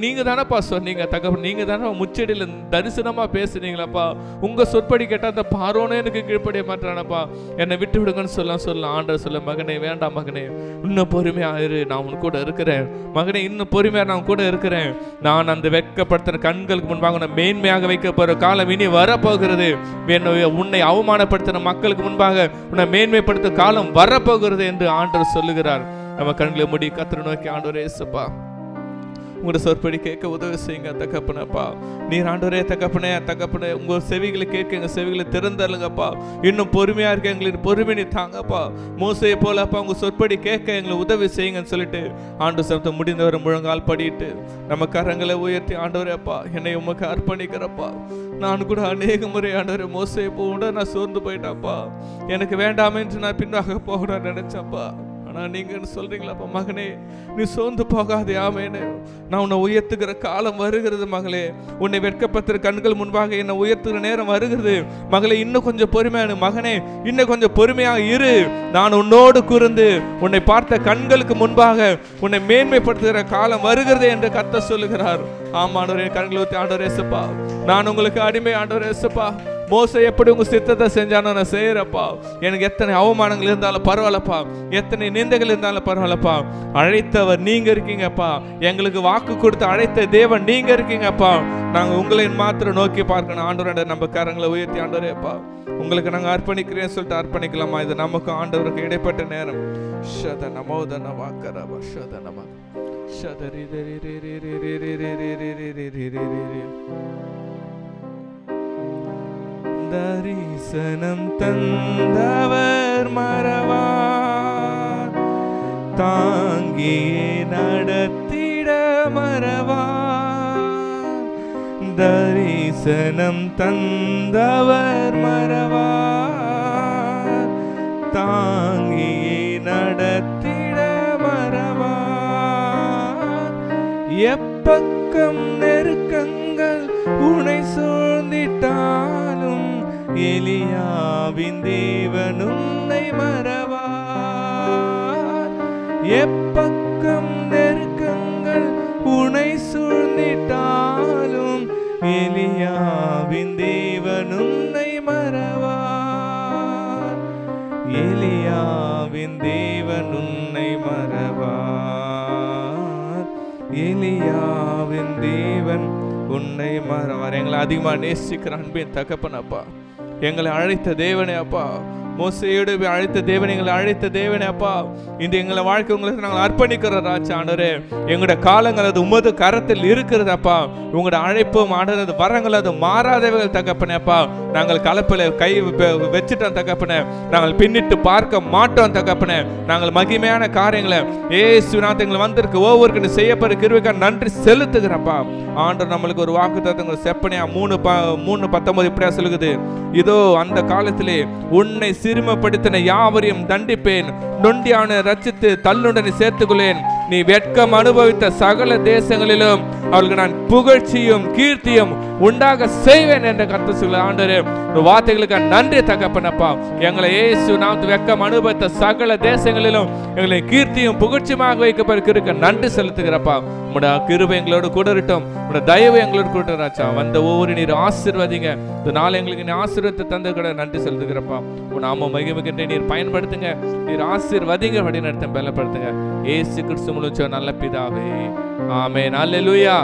நீங்கள் தானேப்பா சொன்னீங்க தகப்பன், நீங்கள் தானே முச்செடியில் தரிசனமாக பேசுனீங்களப்பா, உங்கள் சொற்படி கேட்டால் அந்த பார்வோனே எனக்கு கீழ்ப்படிய மாட்டானப்பா, என்னை விட்டு விடுங்கன்னு சொல்லலாம். ஆண்டவர் சொல்ல, மகனே வேண்டாம் மகனே, இன்னும் பொறுமையாக இரு, நான் உன் கூட இருக்கிறேன் மகனே, இன்னும் பொறுமையாக நான் கூட இருக்கிறேன். நான் அந்த வெட்கப்படுத்துகிற கண்களுக்கு முன்பாக உன்னை மேன்மையாக வைக்க போகிற காலம் இனி வரப்போகிறது. உன்னை அவமானப்படுத்துகிற மக்களுக்கு முன்பாக உன்னை மேன்மை காலம் வரப்போகிறது என்று ஆண்டவர் சொல்லுகிறார். நம்ம கண்களை மூடி கர்த்தரை நோக்கி, ஆண்டவரே இயேசுப்பா, உங்களோட சொற்படி கேட்க உதவி செய்யுங்க தகப்பனப்பா. நீர் ஆண்டவரே தகப்பனே தகப்பனே, உங்க செவிகளை கேட்க எங்க செவிகளை திறந்தருங்கப்பா. இன்னும் பொறுமையா இருக்க எங்களுக்கு பொறுமை நீ தாங்கப்பா. மோசையை போலப்பா உங்க சொற்படி கேட்க எங்களை உதவி செய்யுங்கன்னு சொல்லிட்டு ஆண்டு சப்தம் முடிந்தவரை முழங்கால் படிட்டு நம்ம கரங்களை உயர்த்தி, ஆண்டவரேப்பா என்னை உமக்கு அர்ப்பணிக்கிறப்பா. நான் கூட அநேக முறை ஆண்டவரே மோசையை போட நான் சோர்ந்து போயிட்டாப்பா, எனக்கு வேண்டாமே என்று நான் பின்னாக போக நினைச்சப்பா. ஆனால் நீங்கள் சொல்றீங்களாப்பா, மகனே நீ சோர்ந்து போகாதே. ஆமேனே, நான் உன்னை உயர்த்துகிற காலம் வருகிறது மகளே. உன்னை வெட்கப்பத்திர கண்கள் முன்பாக என்னை உயர்த்துகிற நேரம் வருகிறது மகளே. இன்னும் கொஞ்சம் பொறுமையான மகனே, இன்னும் கொஞ்சம் பொறுமையாக இரு. நான் உன்னோடு கூர்ந்து உன்னை பார்த்த கண்களுக்கு முன்பாக உன்னை மேன்மைப்படுத்துகிற காலம் வருகிறது என்று கர்த்தர் சொல்லுகிறார். ஆமாண்டவரே, கண்களை ஊற்றி, ஆண்டவரே இயேசுப்பா, நான் உங்களுக்கு அடிமை. ஆண்டவரே இயேசுப்பா, மோசை எப்படி உங்க சித்தத்தை செஞ்சானோ நான் செய்யறப்பா. எனக்கு எத்தனை அவமானங்கள் இருந்தாலும் பரவாயில்லப்பா, எத்தனை நிந்தைகள் இருந்தாலும் பரவாயில்லப்பா, அழைத்தவர் நீங்க இருக்கீங்கப்பா. எங்களுக்கு வாக்கு கொடுத்து அழைத்த தேவன் நீங்க இருக்கீங்கப்பா. நாங்க உங்களை மாத்திரம் நோக்கி பார்க்கணும். ஆண்டவரோட நம்ம கரங்களை உயர்த்தி, ஆண்டவரேப்பா உங்களுக்கு நாங்க அர்ப்பணிக்கிறேன்னு சொல்லிட்டு அர்ப்பணிக்கலாமா? இது நமக்கு ஆண்டவருக்கு இடைப்பட்ட நேரம். தரிசனம் தந்தவர் மறவார், தாங்கியே நடத்திட மறவார். தரிசனம் தந்தவர் மறவார், தாங்கியே நடத்திட மறவார். எப்பக்கம் நெருக்கங்கள் உனை சூழ்ந்திட்டாலும் எலியாவின் தேவன் உன்னை மறவார். எப்பக்கம் நெருக்கங்கள் உனை சூழ்ந்திட்டாலும் எலியாவின் தேவன் உன்னை மறவார். எலியாவின் தேவன் உன்னை மறவார். எலியாவின் தேவன் உன்னை மறவார். எங்களை அதிகமாக நேசிக்கிற அன்பின் தகப்பனப்பா, எங்களை அழைத்த தேவனே அப்பா, மோசையோடு அழைத்த தேவன், எங்களை அழைத்த தேவனே அப்பா, இந்த எங்களை வாழ்க்கை உங்களுக்கு நாங்கள் அர்ப்பணிக்கிறோம் ராஜா. ஆண்டவரே, எங்களோட காலங்கள் அது உமது கரத்தில் இருக்கிறது அப்பா. உங்களோட அழைப்பும் ஆண்டது வரங்கள் அது மாறாதவைகள் தகப்பனே அப்பா. நாங்கள் கலப்பில் கை வச்சுட்டோம் தகப்பனே, நாங்கள் பின்னிட்டு பார்க்க மாட்டோம் தகப்பனே. நாங்கள் மகிமையான காரியங்களை ஏசுநாத் எங்களை வந்திருக்கு ஒவ்வொருக்கு செய்யப்படுற கிருபைக்காக நன்றி செலுத்துகிறப்பா. ஆண்டவர் நம்மளுக்கு ஒரு வாக்கு தத்துவங்கள் செப்பனையா 3:19 இப்படியா சொல்லுது, இதோ அந்த காலத்திலே உன்னை சிறுமப்படுத்தின யாவரையும் தண்டிப்பேன், நொண்டியான ரட்சித்து தள்ளுடனை சேர்த்துக்கொள்ளேன். நீ வெட்கம் அனுபவித்த சகல தேசங்களிலும் அவர்களுக்கு நான் புகழ்ச்சியும் கீர்த்தியும் உண்டாக செய்வேன் என்ற கர்த்தர் சொல்ல. ஆண்டவரே, வார்த்தைகளுக்கு நன்றி தகப்பனப்பா. எங்களை இயேசு நாமத்தில் வெட்கம் அனுபவித்த சகல தேசங்களிலும் எங்களை கீர்த்தியும் புகழ்ச்சியுமாக வைக்கப்பட்டிருக்க நன்றி செலுத்துகிறப்பா. உங்களோட கிருபை எங்களோடு கூட இருக்கட்டும், உங்களோட தயவு எங்களோடு கூட ராஜா. வந்த ஒவ்வொரு நீர் ஆசீர்வதிங்க. இந்த நாள் எங்களுக்கு நீ ஆசீர்வாதத்தை தந்து கூட நன்றி செலுத்துகிறப்பா. உன் நாம மகிமைக்கின்ற நீர் பயன்படுத்துங்க, நீர் ஆசீர்வதிங்க, வழி நடத்த பலப்படுத்துங்க. இயேசு கிறிஸ்து மூலம் நல்ல பிதாவே, ஆமென். அல்லேலூயா,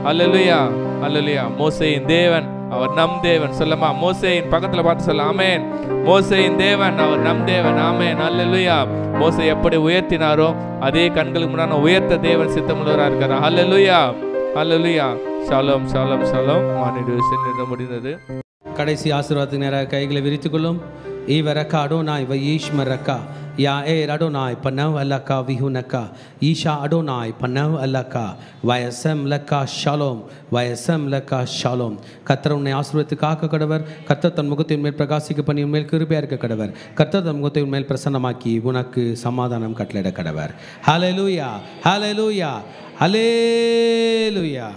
அல்லேலூயா, அல்லேலூயா. மோசேயின் தேவன் அவர் நம் தேவன் சொல்லமா? மோசேயின் பக்கத்துல பார்த்து சொல்ல, ஆமென். மோசேயின் தேவன் அவர் நம் தேவன், ஆமென். அல்லேலூயா. மோசே எப்படி உயர்த்தினாரோ அதே கண்களுக்கு முன்னாடி உயர்த்த தேவன் சித்தமுள்ளவராக இருக்கிறார். அல்லேலூயா, அல்லேலூயா. ஷாலோம், ஷாலோம், ஷாலோம். மானிட முடிந்தது. கடைசி ஆசீர்வாதத்துக்கு நேராக கைகளை விரித்துக் கொள்ளும். ஈவரக்கா அடோனாய் வயீஷ்மரக்கா Yair Adonai Panav Alaka Vihunaka Isha Adonai Panav Alaka Vayasam Laka Shalom Vayasam Laka Shalom கர்த்தர் உன்னை ஆசீர்வதித்து காக்க கடவர் கர்த்தர் தன் முகத்தை உன்மேல் பிரகாசிக்க பண்ணி உன்மேல் கிருபையா இருக்க கடவர் கர்த்தர் தன் முகத்தை உன்மேல் பிரசன்னமாக்கி உனக்கு சமாதானம் கட்டளையிட கடவர் ஹல்லேலூயா ஹல்லேலூயா ஹல்லேலூயா